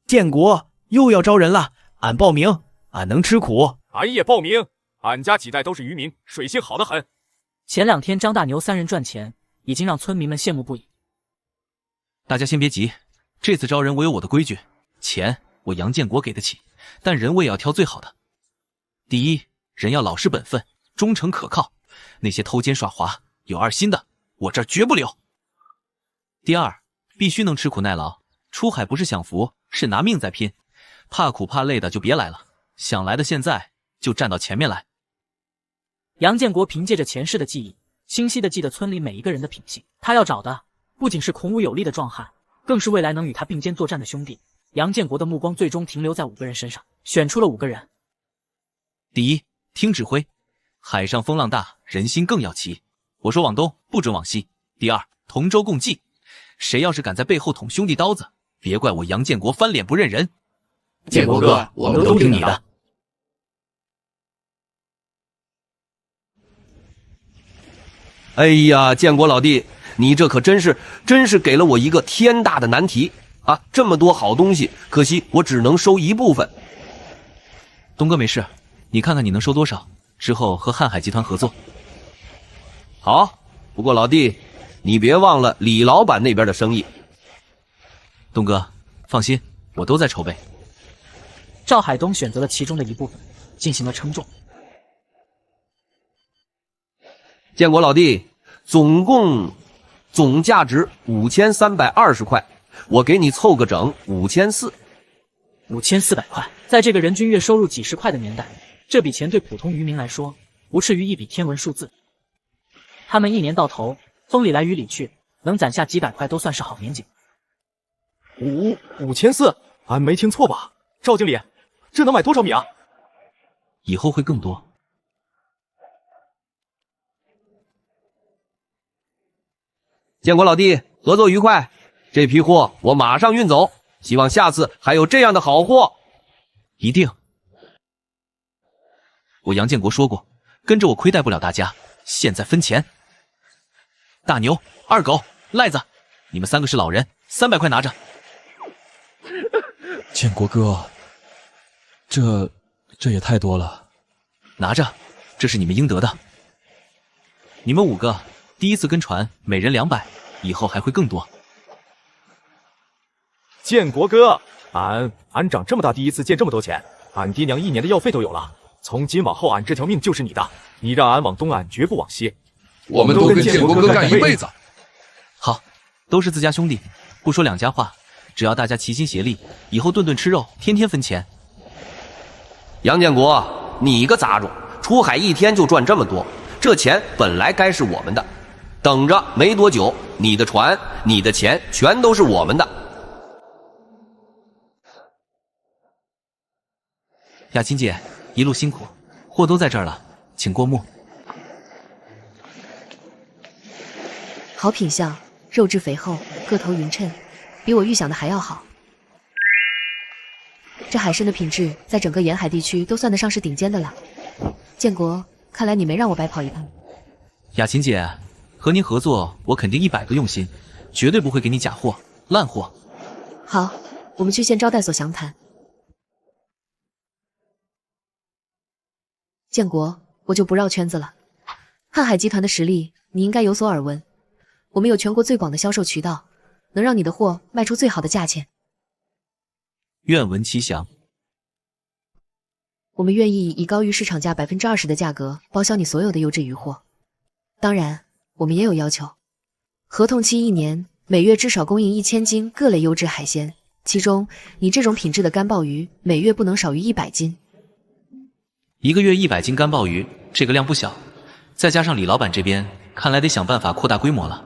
建国又要招人了，俺报名，俺能吃苦。俺也报名，俺家几代都是渔民，水性好得很。前2天张大牛3人赚钱，已经让村民们羡慕不已。大家先别急，这次招人我有我的规矩，钱我杨建国给得起，但人我也要挑最好的。第一，人要老实本分，忠诚可靠，那些偷奸耍滑、有二心的，我这儿绝不留。第二，必须能吃苦耐劳，出海不是享福，是拿命在拼，怕苦怕累的就别来了，想来的现在就站到前面来。杨建国凭借着前世的记忆，清晰地记得村里每一个人的品性，他要找的不仅是孔武有力的壮汉，更是未来能与他并肩作战的兄弟。杨建国的目光最终停留在5个人身上，选出了5个人。第一，听指挥，海上风浪大，人心更要齐，我说往东，不准往西。第二，同舟共济，谁要是敢在背后捅兄弟刀子，别怪我杨建国翻脸不认人。建国哥，我们都听你的。哎呀，建国老弟，你这可真是给了我一个天大的难题啊！这么多好东西，可惜我只能收一部分。东哥没事，你看看你能收多少，之后和瀚海集团合作。好，不过老弟，你别忘了李老板那边的生意。东哥，放心，我都在筹备。赵海东选择了其中的一部分，进行了称重。建国老弟，总价值5320块，我给你凑个整5400。5400块，在这个人均月收入几十块的年代，这笔钱对普通渔民来说，不至于一笔天文数字。他们一年到头，风里来雨里去，能攒下几百块都算是好年景。5400，俺没听错吧？赵经理，这能买多少米啊？以后会更多。建国老弟，合作愉快，这批货我马上运走，希望下次还有这样的好货。一定。我杨建国说过，跟着我亏待不了大家，现在分钱。大牛、二狗、赖子，你们3个是老人，300块拿着。建国哥，这也太多了。拿着，这是你们应得的。你们5个第一次跟船，每人200，以后还会更多。建国哥，俺长这么大第一次见这么多钱，俺爹娘1年的药费都有了。从今往后，俺这条命就是你的，你让俺往东，俺绝不往西。我们都跟建国哥干一辈子。好，都是自家兄弟，不说两家话，只要大家齐心协力，以后顿顿吃肉，天天分钱。杨建国，你个杂种，出海1天就赚这么多，这钱本来该是我们的。等着，没多久，你的船、你的钱全都是我们的。雅琴姐，一路辛苦，货都在这儿了，请过目。好品相，肉质肥厚，个头匀称，比我预想的还要好。这海参的品质在整个沿海地区都算得上是顶尖的了。建国，看来你没让我白跑一趟。雅琴姐，和您合作，我肯定100个用心，绝对不会给你假货、烂货。好，我们去县招待所详谈。建国，我就不绕圈子了。瀚海集团的实力你应该有所耳闻，我们有全国最广的销售渠道，能让你的货卖出最好的价钱。愿闻其详。我们愿意以高于市场价20%的价格包销你所有的优质鱼货。当然，我们也有要求，合同期1年，每月至少供应1000斤各类优质海鲜，其中你这种品质的干鲍鱼每月不能少于100斤。1个月100斤干鲍鱼，这个量不小。再加上李老板这边，看来得想办法扩大规模了。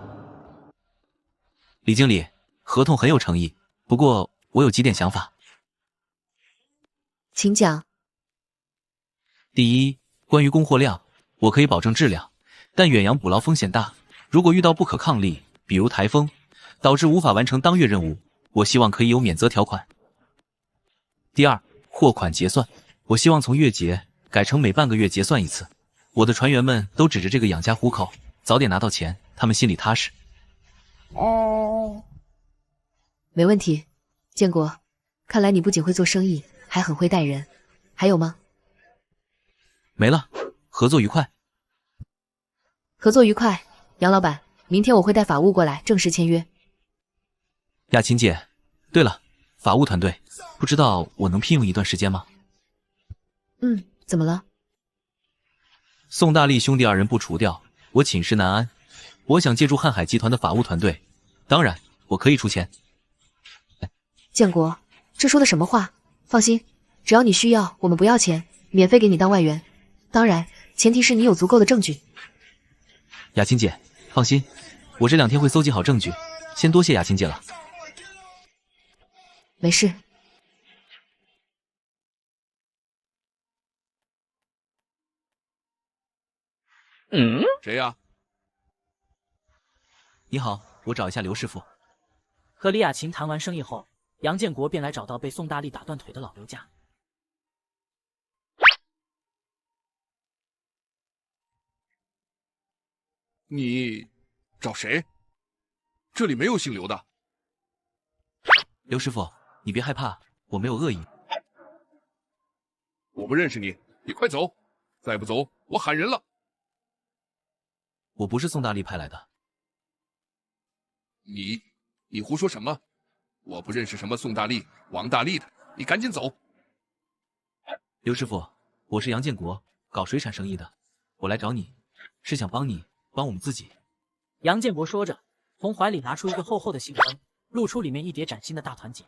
李经理，合同很有诚意，不过我有几点想法。请讲。第一，关于供货量，我可以保证质量，但远洋捕捞风险大，如果遇到不可抗力，比如台风，导致无法完成当月任务，我希望可以有免责条款。第二，货款结算，我希望从月结改成每半个月结算一次，我的船员们都指着这个养家糊口，早点拿到钱，他们心里踏实。没问题，建国，看来你不仅会做生意，还很会待人。还有吗？没了，合作愉快。合作愉快，杨老板，明天我会带法务过来正式签约。雅琴姐，对了，法务团队，不知道我能聘用一段时间吗？怎么了？宋大力兄弟2人不除掉，我寝食难安。我想借助瀚海集团的法务团队，当然我可以出钱。建国，这说的什么话？放心，只要你需要，我们不要钱，免费给你当外援。当然，前提是你有足够的证据。雅琴姐，放心，我这2天会搜集好证据。先多谢雅琴姐了。没事。谁呀？你好，我找一下刘师傅。和李雅琴谈完生意后，杨建国便来找到被宋大力打断腿的老刘家。你找谁？这里没有姓刘的。刘师傅，你别害怕，我没有恶意。我不认识你，你快走！再不走，我喊人了。我不是宋大力派来的。你胡说什么？我不认识什么宋大力、王大力的，你赶紧走。刘师傅，我是杨建国，搞水产生意的，我来找你，是想帮你，帮我们自己。杨建国说着，从怀里拿出一个厚厚的信封，露出里面一叠崭新的大团结。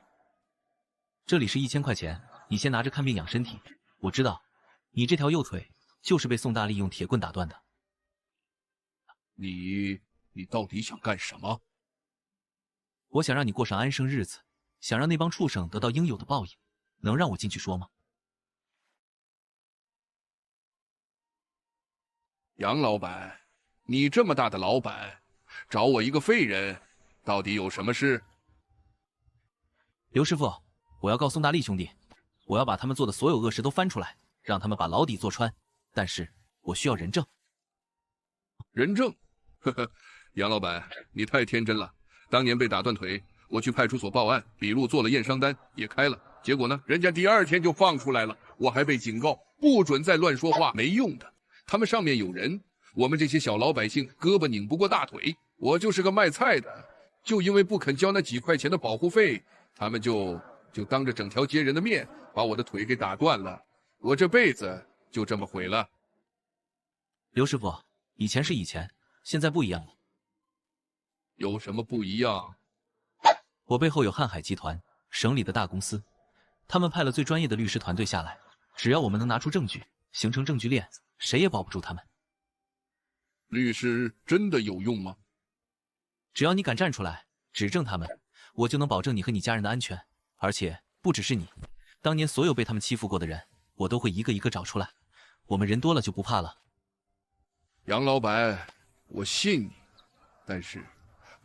这里是1000块钱，你先拿着看病养身体。我知道，你这条右腿就是被宋大力用铁棍打断的。你到底想干什么？我想让你过上安生日子，想让那帮畜生得到应有的报应，能让我进去说吗？杨老板，你这么大的老板，找我一个废人，到底有什么事？刘师傅，我要告宋大力兄弟，我要把他们做的所有恶事都翻出来，让他们把牢底坐穿。但是我需要人证。人证？呵呵，杨老板，你太天真了。当年被打断腿，我去派出所报案，笔录做了验伤单，也开了。结果呢，人家第2天就放出来了，我还被警告不准再乱说话，没用的。他们上面有人，我们这些小老百姓胳膊拧不过大腿。我就是个卖菜的，就因为不肯交那几块钱的保护费，他们就当着整条街人的面把我的腿给打断了，我这辈子就这么毁了。刘师傅，以前是以前，现在不一样了。有什么不一样？我背后有瀚海集团，省里的大公司，他们派了最专业的律师团队下来，只要我们能拿出证据，形成证据链，谁也保不住他们。律师真的有用吗？只要你敢站出来指证他们，我就能保证你和你家人的安全。而且不只是你，当年所有被他们欺负过的人，我都会一个一个找出来。我们人多了就不怕了。杨老板，我信你，但是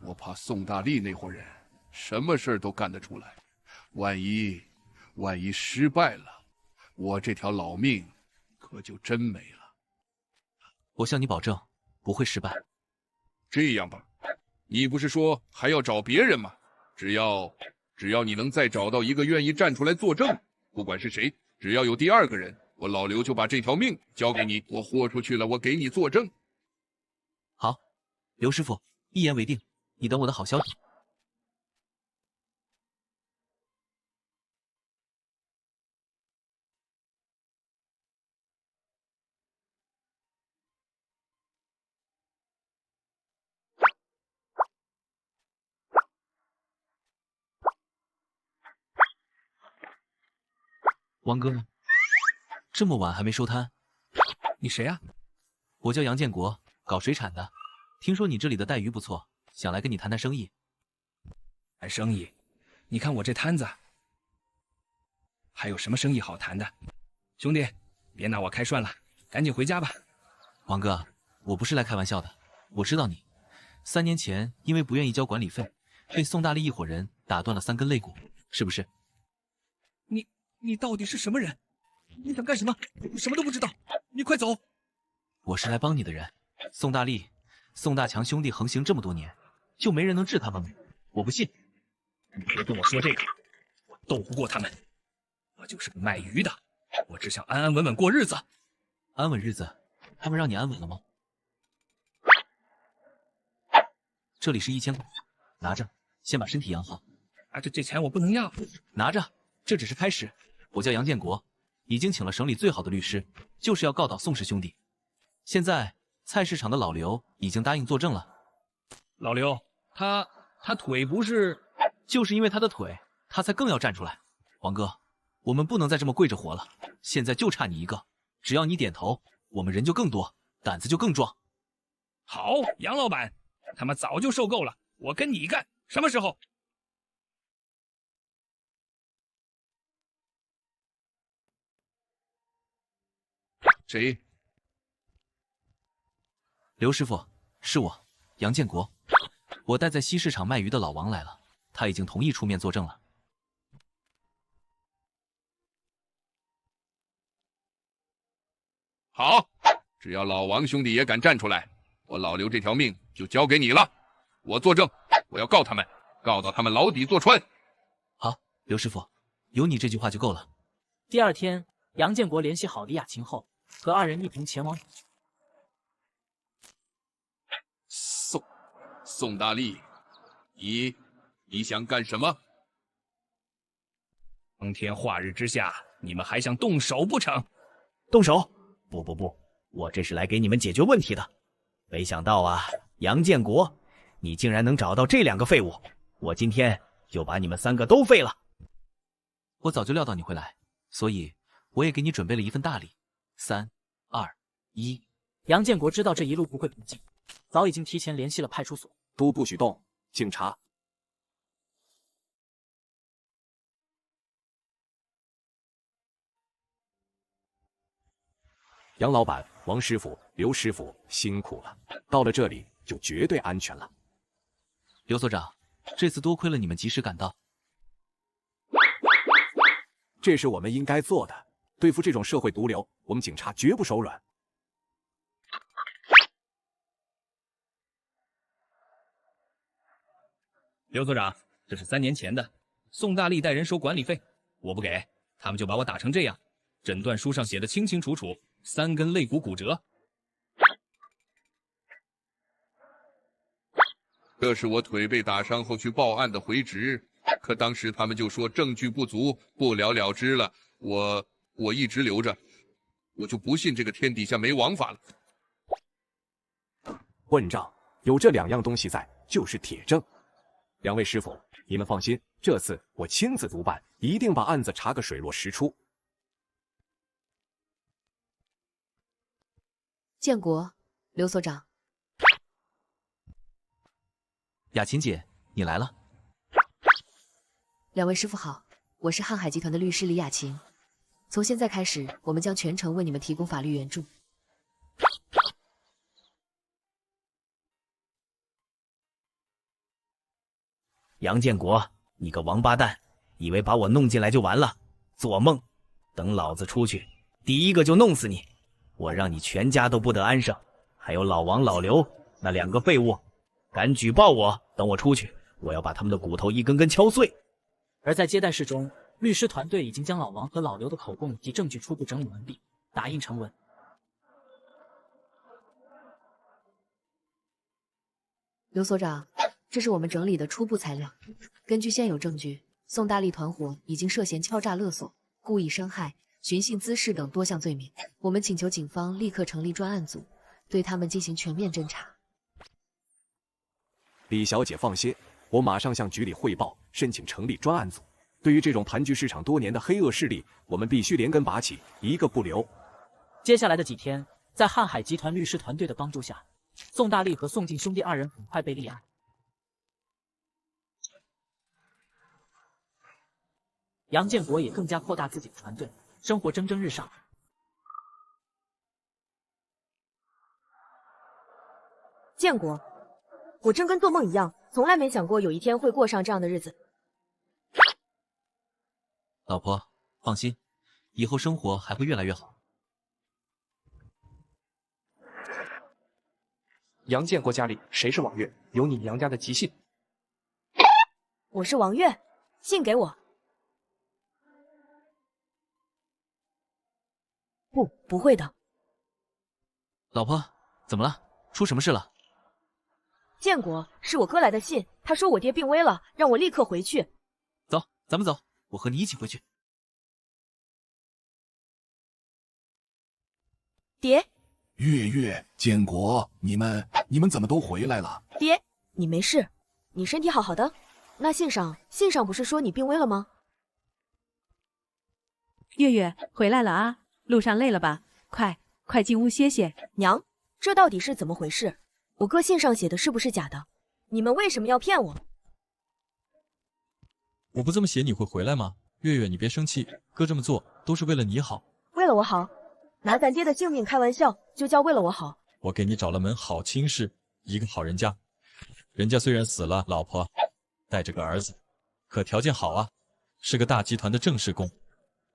我怕宋大力那伙人什么事儿都干得出来，万一失败了，我这条老命可就真没了。我向你保证，不会失败。这样吧，你不是说还要找别人吗？只要你能再找到一个愿意站出来作证，不管是谁，只要有第二个人，我老刘就把这条命交给你。我豁出去了，我给你作证。好，刘师傅，一言为定。你等我的好消息。王哥，这么晚还没收摊？你谁啊？我叫杨建国，搞水产的。听说你这里的带鱼不错，想来跟你谈谈生意。谈生意？你看我这摊子，还有什么生意好谈的？兄弟，别拿我开涮了，赶紧回家吧。王哥，我不是来开玩笑的，我知道你3年前因为不愿意交管理费，被宋大力一伙人打断了3根肋骨，是不是？你到底是什么人？你想干什么？我什么都不知道，你快走！我是来帮你的人。宋大力、宋大强兄弟横行这么多年，就没人能治他们吗？我不信。你别跟我说这个，我斗不过他们。我就是个卖鱼的，我只想安安稳稳过日子。安稳日子？他们让你安稳了吗？这里是1000块，拿着，先把身体养好。啊，这钱我不能要。拿着，这只是开始。我叫杨建国，已经请了省里最好的律师，就是要告倒宋氏兄弟。现在菜市场的老刘已经答应作证了。老刘，他腿不是……就是因为他的腿，他才更要站出来。王哥，我们不能再这么跪着活了，现在就差你一个，只要你点头，我们人就更多，胆子就更壮。好，杨老板，他们早就受够了，我跟你干，什么时候？谁？刘师傅，是我，杨建国。我带在西市场卖鱼的老王来了，他已经同意出面作证了。好，只要老王兄弟也敢站出来，我老刘这条命就交给你了。我作证，我要告他们，告到他们牢底坐穿。好，刘师傅，有你这句话就够了。第二天，杨建国联系好李雅琴后，和2人一同前往。宋大力，你想干什么？光天化日之下，你们还想动手不成？动手？不，我这是来给你们解决问题的。没想到啊，杨建国，你竟然能找到这2个废物，我今天就把你们3个都废了。我早就料到你会来，所以我也给你准备了一份大礼。3、2、1。杨建国知道这一路不会平静，早已经提前联系了派出所。都不许动，警察。杨老板、王师傅、刘师傅辛苦了，到了这里就绝对安全了。刘所长，这次多亏了你们及时赶到。这是我们应该做的，对付这种社会毒瘤，我们警察绝不手软。刘所长，这是3年前的，宋大力带人收管理费，我不给，他们就把我打成这样。诊断书上写的清清楚楚，3根肋骨骨折。这是我腿被打伤后去报案的回执，可当时他们就说证据不足，不了了之了。我一直留着，我就不信这个天底下没王法了。混账！有这2样东西在，就是铁证。2位师傅，你们放心，这次我亲自督办，一定把案子查个水落石出。建国，刘所长。雅琴姐，你来了。2位师傅好，我是瀚海集团的律师李雅琴。从现在开始，我们将全程为你们提供法律援助。杨建国，你个王八蛋，以为把我弄进来就完了？做梦！等老子出去，第一个就弄死你！我让你全家都不得安生。还有老王、老刘那2个废物，敢举报我！等我出去，我要把他们的骨头一根根敲碎。而在接待室中，律师团队已经将老王和老刘的口供及证据初步整理完毕，打印成文。刘所长，这是我们整理的初步材料。根据现有证据，宋大力团伙已经涉嫌敲诈勒索、故意伤害、寻衅滋事等多项罪名。我们请求警方立刻成立专案组，对他们进行全面侦查。李小姐放心，我马上向局里汇报，申请成立专案组。对于这种盘踞市场多年的黑恶势力，我们必须连根拔起，一个不留。接下来的几天，在瀚海集团律师团队的帮助下，宋大力和宋晋兄弟2人很快被立案。杨建国也更加扩大自己的团队，生活蒸蒸日上。建国，我真跟做梦一样，从来没想过有一天会过上这样的日子。老婆，放心，以后生活还会越来越好。杨建国家里谁是王月？有你杨家的急信。我是王月，信给我。不会的。老婆，怎么了？出什么事了？建国，是我哥来的信，他说我爹病危了，让我立刻回去。走，咱们走，我和你一起回去。爹，月月、建国，你们怎么都回来了？爹，你没事，你身体好好的。那信上不是说你病危了吗？月月回来了啊，路上累了吧？快进屋歇歇。娘，这到底是怎么回事？我哥信上写的是不是假的？你们为什么要骗我？我不这么写你会回来吗？月月，你别生气，哥这么做都是为了你好。为了我好？拿咱爹的性命开玩笑，就叫为了我好？我给你找了门好亲事，一个好人家。人家虽然死了，老婆带着个儿子，可条件好啊，是个大集团的正式工。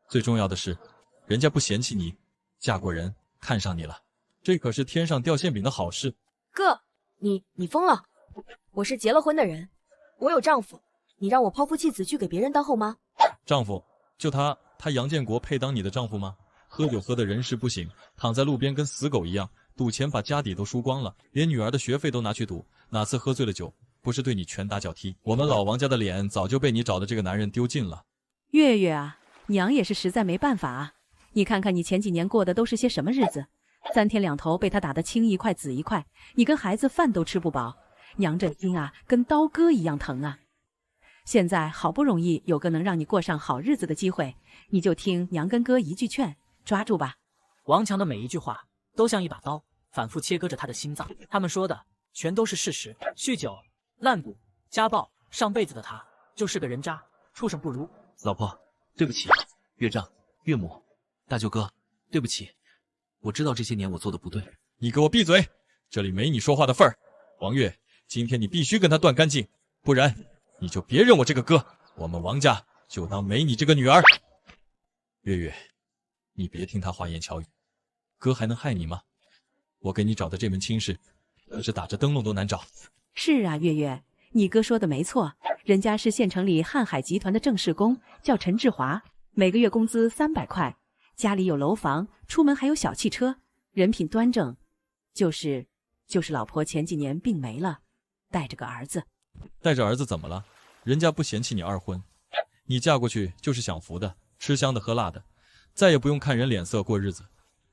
最重要的是，人家不嫌弃你，嫁过人，看上你了，这可是天上掉馅饼的好事。哥，你疯了！我是结了婚的人，我有丈夫，你让我抛夫弃子去给别人当后妈？丈夫？就他杨建国配当你的丈夫吗？喝酒喝得人事不省，躺在路边跟死狗一样，赌钱把家底都输光了，连女儿的学费都拿去赌，哪次喝醉了酒不是对你拳打脚踢？我们老王家的脸早就被你找的这个男人丢尽了。月月啊，娘也是实在没办法啊，你看看你前几年过的都是些什么日子，3天2头被他打得青一块紫一块，你跟孩子饭都吃不饱，娘这心啊跟刀割一样疼啊。现在好不容易有个能让你过上好日子的机会，你就听娘跟哥一句劝，抓住吧。王强的每一句话都像一把刀，反复切割着他的心脏。他们说的全都是事实，酗酒、滥赌、家暴，上辈子的他就是个人渣，畜生不如。老婆，对不起，岳丈、岳母、大舅哥，对不起，我知道这些年我做的不对。你给我闭嘴，这里没你说话的份儿。王月，今天你必须跟他断干净，不然你就别认我这个哥，我们王家就当没你这个女儿。月月，你别听他花言巧语，哥还能害你吗？我给你找的这门亲事，可是打着灯笼都难找。是啊，月月，你哥说的没错，人家是县城里瀚海集团的正式工，叫陈志华，每个月工资300块，家里有楼房，出门还有小汽车，人品端正，就是老婆前几年病没了，带着个儿子。带着儿子怎么了？人家不嫌弃你二婚，你嫁过去就是享福的，吃香的喝辣的，再也不用看人脸色过日子，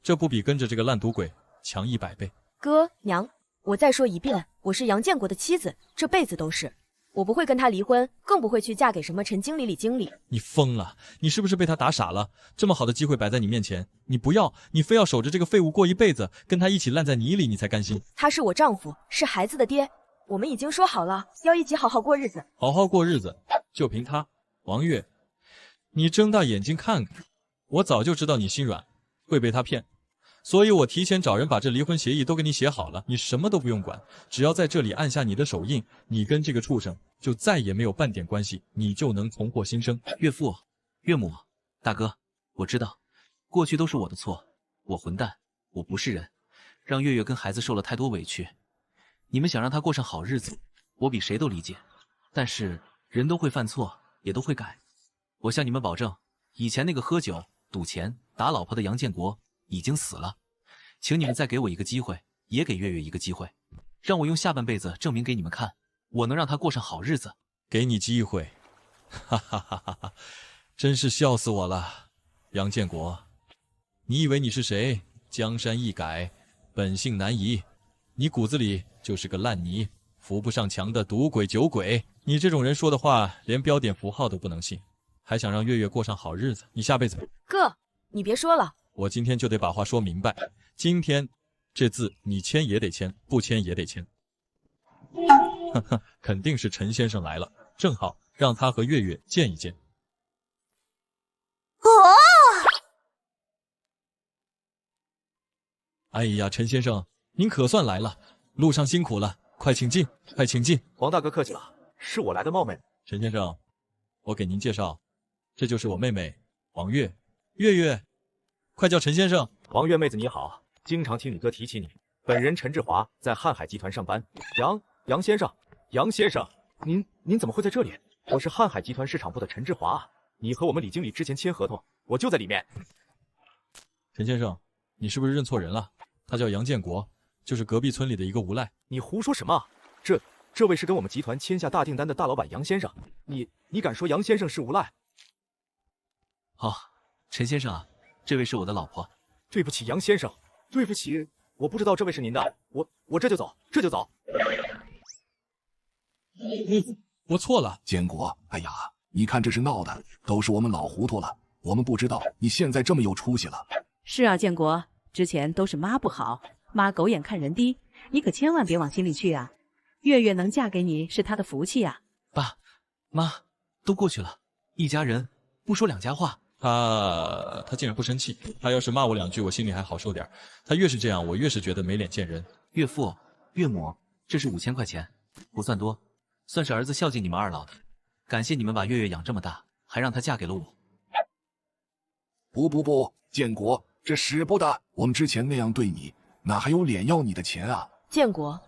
这不比跟着这个烂赌鬼强100倍？哥娘，我再说一遍，我是杨建国的妻子，这辈子都是，我不会跟他离婚，更不会去嫁给什么陈经理、李经理。你疯了？你是不是被他打傻了？这么好的机会摆在你面前，你不要，你非要守着这个废物过一辈子，跟他一起烂在泥里，你才甘心？他是我丈夫，是孩子的爹，我们已经说好了，要一起好好过日子。好好过日子，就凭他？王月，你睁大眼睛看看，我早就知道你心软，会被他骗，所以我提前找人把这离婚协议都给你写好了，你什么都不用管，只要在这里按下你的手印，你跟这个畜生就再也没有半点关系，你就能重获新生。岳父、岳母、大哥，我知道，过去都是我的错，我混蛋，我不是人，让月月跟孩子受了太多委屈。你们想让他过上好日子，我比谁都理解。但是人都会犯错，也都会改。我向你们保证，以前那个喝酒、赌钱、打老婆的杨建国已经死了。请你们再给我一个机会，也给月月一个机会，让我用下半辈子证明给你们看，我能让她过上好日子。给你机会，哈哈哈哈哈！真是笑死我了，杨建国，你以为你是谁？江山易改，本性难移，你骨子里就是个烂泥，扶不上墙的赌鬼酒鬼。你这种人说的话，连标点符号都不能信，还想让月月过上好日子？你下辈子……哥，你别说了，我今天就得把话说明白。今天这字你签也得签，不签也得签。呵呵，肯定是陈先生来了，正好让他和月月见一见。哎呀，陈先生，您可算来了，路上辛苦了，快请进，快请进。黄大哥客气了，是我来的冒昧。陈先生，我给您介绍，这就是我妹妹王月，月月，快叫陈先生。王月妹子你好，经常听你哥提起你。本人陈志华在瀚海集团上班。杨先生，您怎么会在这里？我是瀚海集团市场部的陈志华，你和我们李经理之前签合同，我就在里面。陈先生，你是不是认错人了？他叫杨建国，就是隔壁村里的一个无赖。你胡说什么？这位是跟我们集团签下大订单的大老板杨先生，你敢说杨先生是无赖？好，陈先生啊，这位是我的老婆。对不起，杨先生，对不起，我不知道这位是您的，我这就走。我错了，建国，哎呀，你看这是闹的，都是我们老糊涂了，我们不知道你现在这么有出息了。是啊，建国，之前都是妈不好，妈狗眼看人低，你可千万别往心里去啊。月月能嫁给你是她的福气啊。爸妈都过去了，一家人不说两家话。他竟然不生气，他要是骂我两句，我心里还好受点。他越是这样，我越是觉得没脸见人。岳父岳母，这是5000块钱，不算多，算是儿子孝敬你们二老的，感谢你们把月月养这么大，还让她嫁给了我。不，建国，这使不得，我们之前那样对你，哪还有脸要你的钱啊？建国，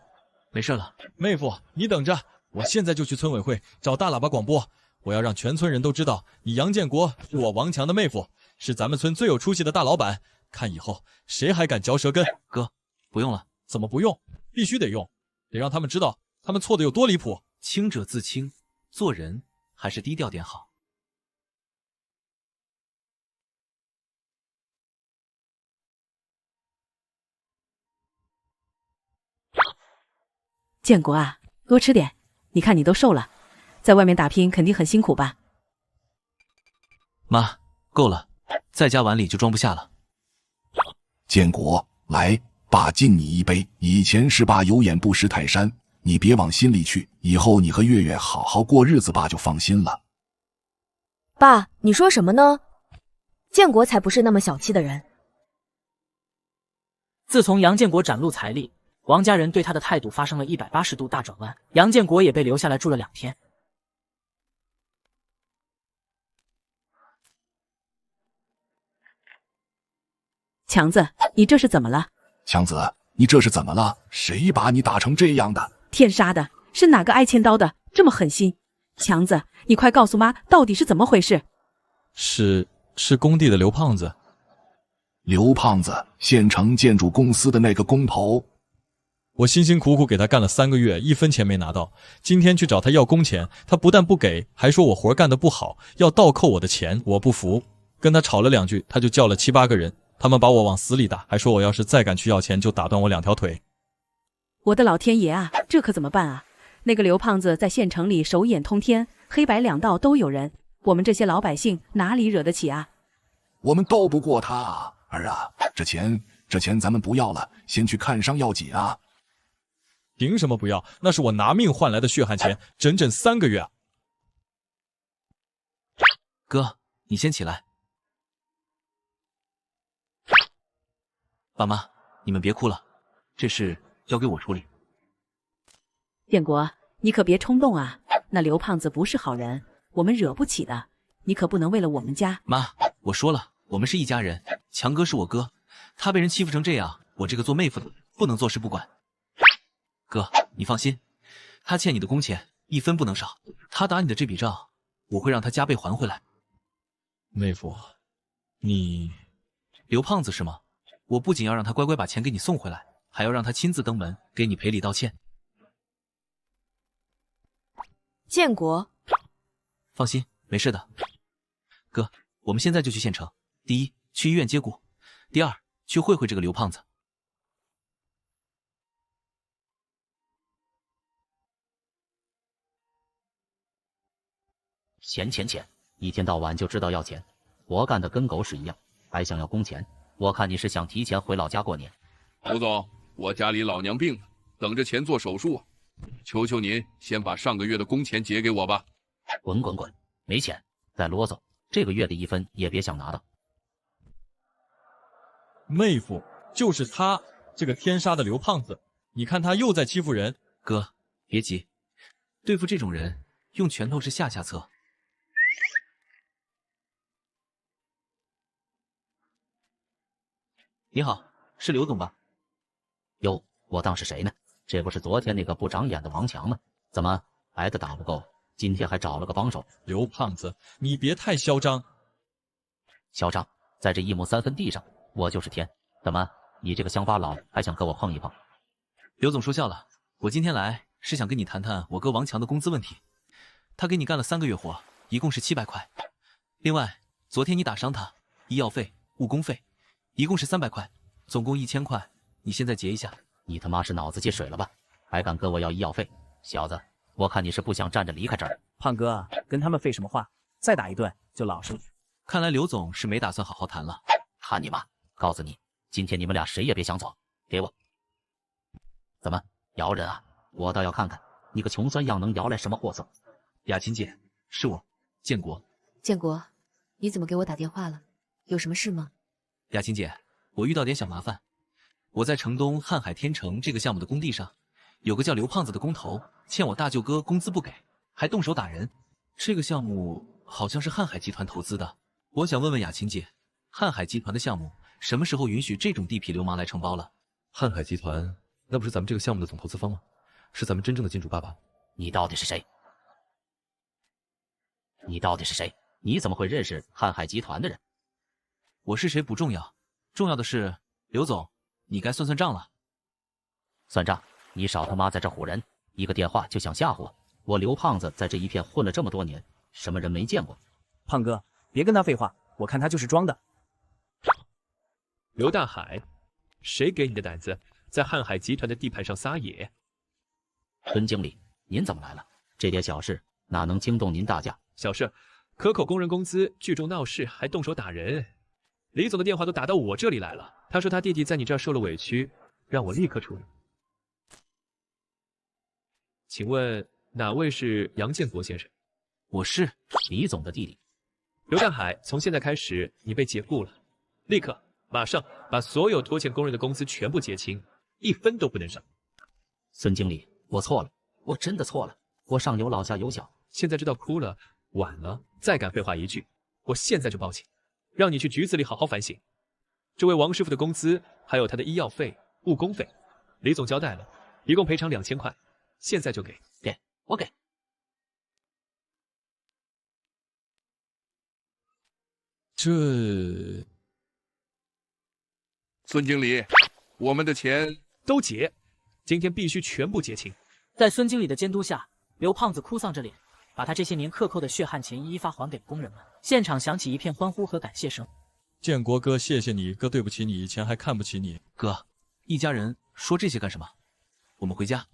没事了，妹夫，你等着，我现在就去村委会找大喇叭广播，我要让全村人都知道，你杨建国是我王强的妹夫，是咱们村最有出息的大老板，看以后谁还敢嚼舌根。哥，不用了。怎么不用？必须得用，得让他们知道他们错的有多离谱。清者自清，做人还是低调点好。建国啊，多吃点，你看你都瘦了，在外面打拼肯定很辛苦吧？妈，够了，再加碗里就装不下了。建国，来，爸敬你一杯。以前是爸有眼不识泰山，你别往心里去，以后你和月月好好过日子，爸就放心了。爸，你说什么呢？建国才不是那么小气的人。自从杨建国展露财力，王家人对他的态度发生了180度大转弯，杨建国也被留下来住了2天。强子，你这是怎么了？强子，你这是怎么了？谁把你打成这样的？天杀的，是哪个挨千刀的，这么狠心？强子，你快告诉妈，到底是怎么回事？是工地的刘胖子。刘胖子，县城建筑公司的那个工头。我辛辛苦苦给他干了3个月，1分钱没拿到。今天去找他要工钱，他不但不给，还说我活干得不好，要倒扣我的钱。我不服，跟他吵了2句，他就叫了7、8个人，他们把我往死里打，还说我要是再敢去要钱，就打断我2条腿。我的老天爷啊，这可怎么办啊？那个刘胖子在县城里手眼通天，黑白两道都有人，我们这些老百姓哪里惹得起啊？我们斗不过他啊，儿啊，这钱咱们不要了，先去看伤要紧啊。凭什么不要？那是我拿命换来的血汗钱，整整3个月啊！哥，你先起来。爸妈，你们别哭了，这事交给我处理。建国，你可别冲动啊！那刘胖子不是好人，我们惹不起的，你可不能为了我们家。妈，我说了，我们是一家人，强哥是我哥，他被人欺负成这样，我这个做妹夫的不能坐视不管。哥，你放心，他欠你的工钱一分不能少，他打你的这笔账，我会让他加倍还回来。妹夫，你刘胖子是吗？我不仅要让他乖乖把钱给你送回来，还要让他亲自登门给你赔礼道歉。建国，放心，没事的。哥，我们现在就去县城。第一，去医院接骨；第二，去会会这个刘胖子。钱，一天到晚就知道要钱，活干的跟狗屎一样，还想要工钱。我看你是想提前回老家过年。刘总，我家里老娘病了，等着钱做手术，求求您先把上个月的工钱结给我吧。滚，没钱，再啰嗦，这个月的一分也别想拿到。妹夫，就是他，这个天杀的刘胖子，你看他又在欺负人。哥，别急，对付这种人，用拳头是下策。你好，是刘总吧？哟，我当是谁呢？这不是昨天那个不长眼的王强吗？怎么挨的打不够，今天还找了个帮手？刘胖子，你别太嚣张。嚣张，在这1亩3分地上，我就是天。怎么，你这个乡巴佬还想和我碰一碰？刘总说笑了，我今天来是想跟你谈谈我哥王强的工资问题。他给你干了3个月活，一共是700块。另外，昨天你打伤他，医药费、误工费，一共是300块，总共1000块。你现在结一下。你他妈是脑子进水了吧？还敢跟我要医药费？小子，我看你是不想站着离开这儿。胖哥，跟他们废什么话？再打一顿就老实了。看来刘总是没打算好好谈了。看你妈！告诉你，今天你们俩谁也别想走，给我！怎么摇人啊？我倒要看看你个穷酸样能摇来什么货色。雅琴姐，是我，建国。建国，你怎么给我打电话了？有什么事吗？雅琴姐，我遇到点小麻烦。我在城东瀚海天成这个项目的工地上，有个叫刘胖子的工头欠我大舅哥工资不给，还动手打人。这个项目好像是瀚海集团投资的，我想问问雅琴姐，瀚海集团的项目什么时候允许这种地痞流氓来承包了？瀚海集团那不是咱们这个项目的总投资方吗？是咱们真正的金主爸爸。你到底是谁？你怎么会认识瀚海集团的人？我是谁不重要，重要的是刘总，你该算账了。算账？你少他妈在这唬人！一个电话就想吓唬我？我刘胖子在这一片混了这么多年，什么人没见过？胖哥，别跟他废话，我看他就是装的。刘大海，谁给你的胆子在瀚海集团的地盘上撒野？孙经理，您怎么来了？这点小事哪能惊动您大驾？小事，克扣工人工资，聚众闹事，还动手打人。李总的电话都打到我这里来了，他说他弟弟在你这儿受了委屈，让我立刻处理。请问哪位是杨建国先生？我是李总的弟弟。刘大海，从现在开始你被解雇了，立刻马上把所有拖欠工人的工资全部结清，一分都不能少。孙经理，我错了，我真的错了，我上有老下有小，现在知道哭了，晚了，再敢废话一句，我现在就报警，让你去局子里好好反省。这位王师傅的工资还有他的医药费、误工费，李总交代了，一共赔偿2000块，现在就给。我给。这孙经理，我们的钱都结，今天必须全部结清。在孙经理的监督下，刘胖子哭丧着脸，把他这些年克扣的血汗钱一一发还给工人们。现场响起一片欢呼和感谢声。建国哥，谢谢你，哥对不起你，以前还看不起你。哥，一家人说这些干什么？我们回家。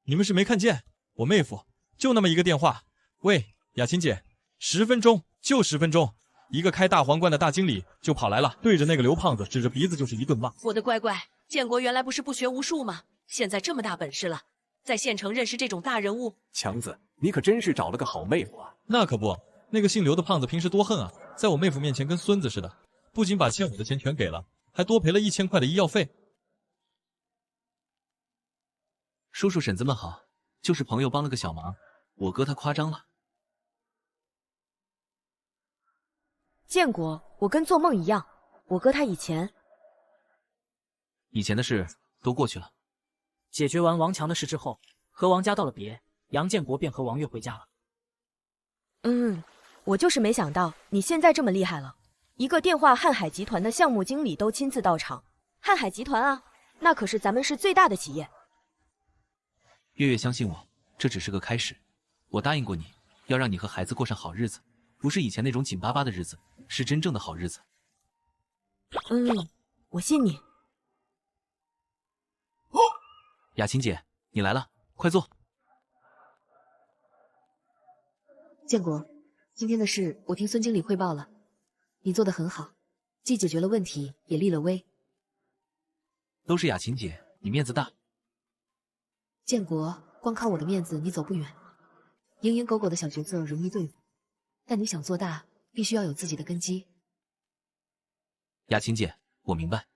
你们是没看见，我妹夫就那么一个电话，喂，雅琴姐，10分钟，就10分钟，一个开大皇冠的大经理就跑来了，对着那个刘胖子指着鼻子就是一顿骂。我的乖乖，建国原来不是不学无术吗？现在这么大本事了，在县城认识这种大人物。强子，你可真是找了个好妹夫啊！那可不，那个姓刘的胖子平时多横啊，在我妹夫面前跟孙子似的，不仅把欠我的钱全给了，还多赔了1000块的医药费。叔叔婶子们好，就是朋友帮了个小忙，我哥他夸张了。建国，我跟做梦一样，我哥他以前的事都过去了。解决完王强的事之后，和王家道了别，杨建国便和王月回家了。我就是没想到你现在这么厉害了，一个电话瀚海集团的项目经理都亲自到场。瀚海集团啊，那可是咱们市最大的企业。月月相信我，这只是个开始。我答应过你，要让你和孩子过上好日子，不是以前那种紧巴巴的日子，是真正的好日子。我信你。雅琴姐，你来了，快坐。建国，今天的事我听孙经理汇报了，你做得很好，既解决了问题，也立了威。都是雅琴姐，你面子大。建国，光靠我的面子你走不远，蝇营狗苟的小角色容易对付，但你想做大，必须要有自己的根基。雅琴姐，我明白。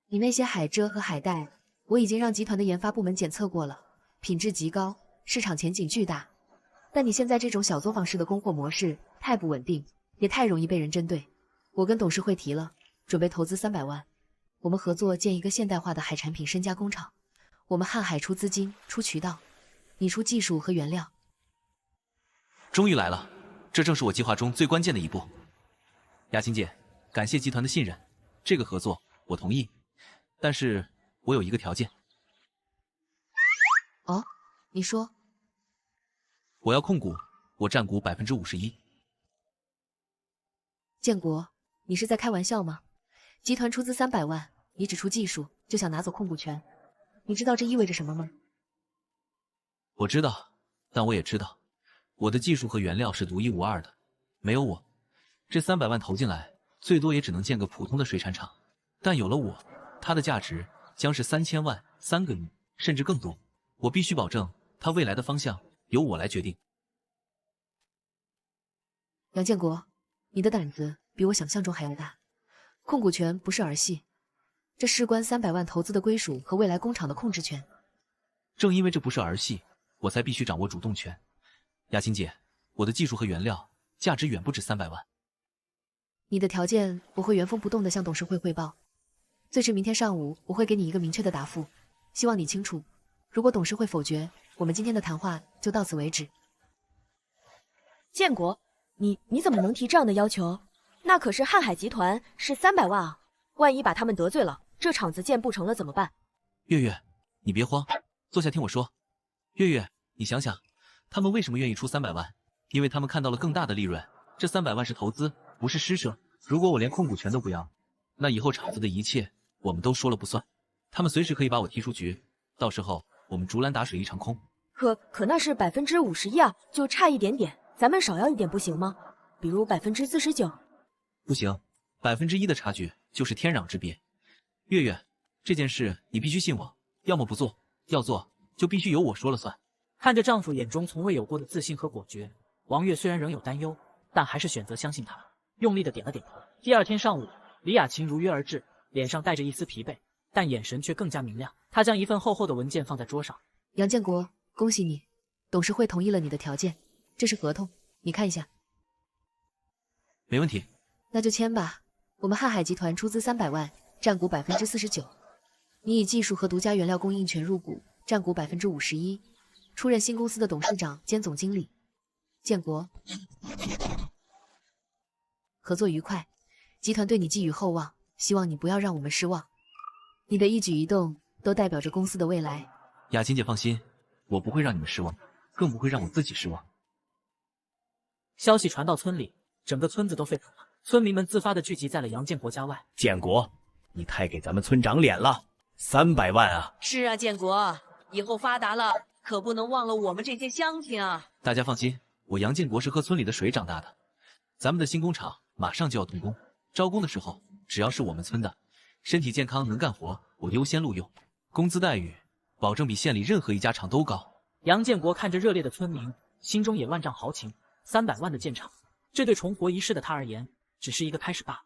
你那些海蜇和海带，我已经让集团的研发部门检测过了，品质极高，市场前景巨大。但你现在这种小作坊式的供货模式太不稳定，也太容易被人针对。我跟董事会提了，准备投资300万，我们合作建一个现代化的海产品深加工厂。我们瀚海出资金、出渠道，你出技术和原料。终于来了，这正是我计划中最关键的一步。雅琴姐，感谢集团的信任，这个合作我同意，但是我有一个条件。哦，你说。我要控股，我占股51%。建国，你是在开玩笑吗？集团出资300万，你只出技术就想拿走控股权，你知道这意味着什么吗？我知道，但我也知道，我的技术和原料是独一无二的，没有我，这300万投进来，最多也只能建个普通的水产厂，但有了我，它的价值将是3000万、3个亿，甚至更多。我必须保证它未来的方向由我来决定。杨建国，你的胆子比我想象中还要大，控股权不是儿戏，这事关300万投资的归属和未来工厂的控制权。正因为这不是儿戏，我才必须掌握主动权。雅琴姐，我的技术和原料价值远不止300万。你的条件我会原封不动地向董事会汇报，最迟明天上午我会给你一个明确的答复，希望你清楚。如果董事会否决，我们今天的谈话就到此为止。建国，你怎么能提这样的要求？那可是瀚海集团是300万啊，万一把他们得罪了，这厂子建不成了怎么办？月月，你别慌，坐下听我说。月月，你想想，他们为什么愿意出300万？因为他们看到了更大的利润。这300万是投资，不是施舍。如果我连控股权都不要，那以后厂子的一切我们都说了不算。他们随时可以把我踢出局，到时候我们竹篮打水一场空。可那是51%啊，就差一点点，咱们少要一点不行吗？比如49%。不行，1%的差距就是天壤之别。月月，这件事你必须信我，要么不做，要做就必须由我说了算。看着丈夫眼中从未有过的自信和果决，王月虽然仍有担忧，但还是选择相信他，用力的点了点头。第二天上午，李雅琴如约而至，脸上带着一丝疲惫，但眼神却更加明亮。她将一份厚厚的文件放在桌上。杨建国，恭喜你，董事会同意了你的条件，这是合同，你看一下。没问题。那就签吧。我们瀚海集团出资300万，占股49%，你以技术和独家原料供应权入股，占股51%，出任新公司的董事长兼总经理。建国，合作愉快，集团对你寄予厚望，希望你不要让我们失望。你的一举一动都代表着公司的未来。雅琴姐放心，我不会让你们失望，更不会让我自己失望。消息传到村里，整个村子都沸腾了，村民们自发地聚集在了杨建国家外。建国，你太给咱们村长脸了，300万啊！是啊，建国，以后发达了可不能忘了我们这些乡亲啊！大家放心，我杨建国是喝村里的水长大的，咱们的新工厂马上就要动工，招工的时候只要是我们村的，身体健康能干活，我优先录用，工资待遇保证比县里任何一家厂都高。杨建国看着热烈的村民，心中也万丈豪情。300万的建厂，这对重活一世的他而言，只是一个开始罢了。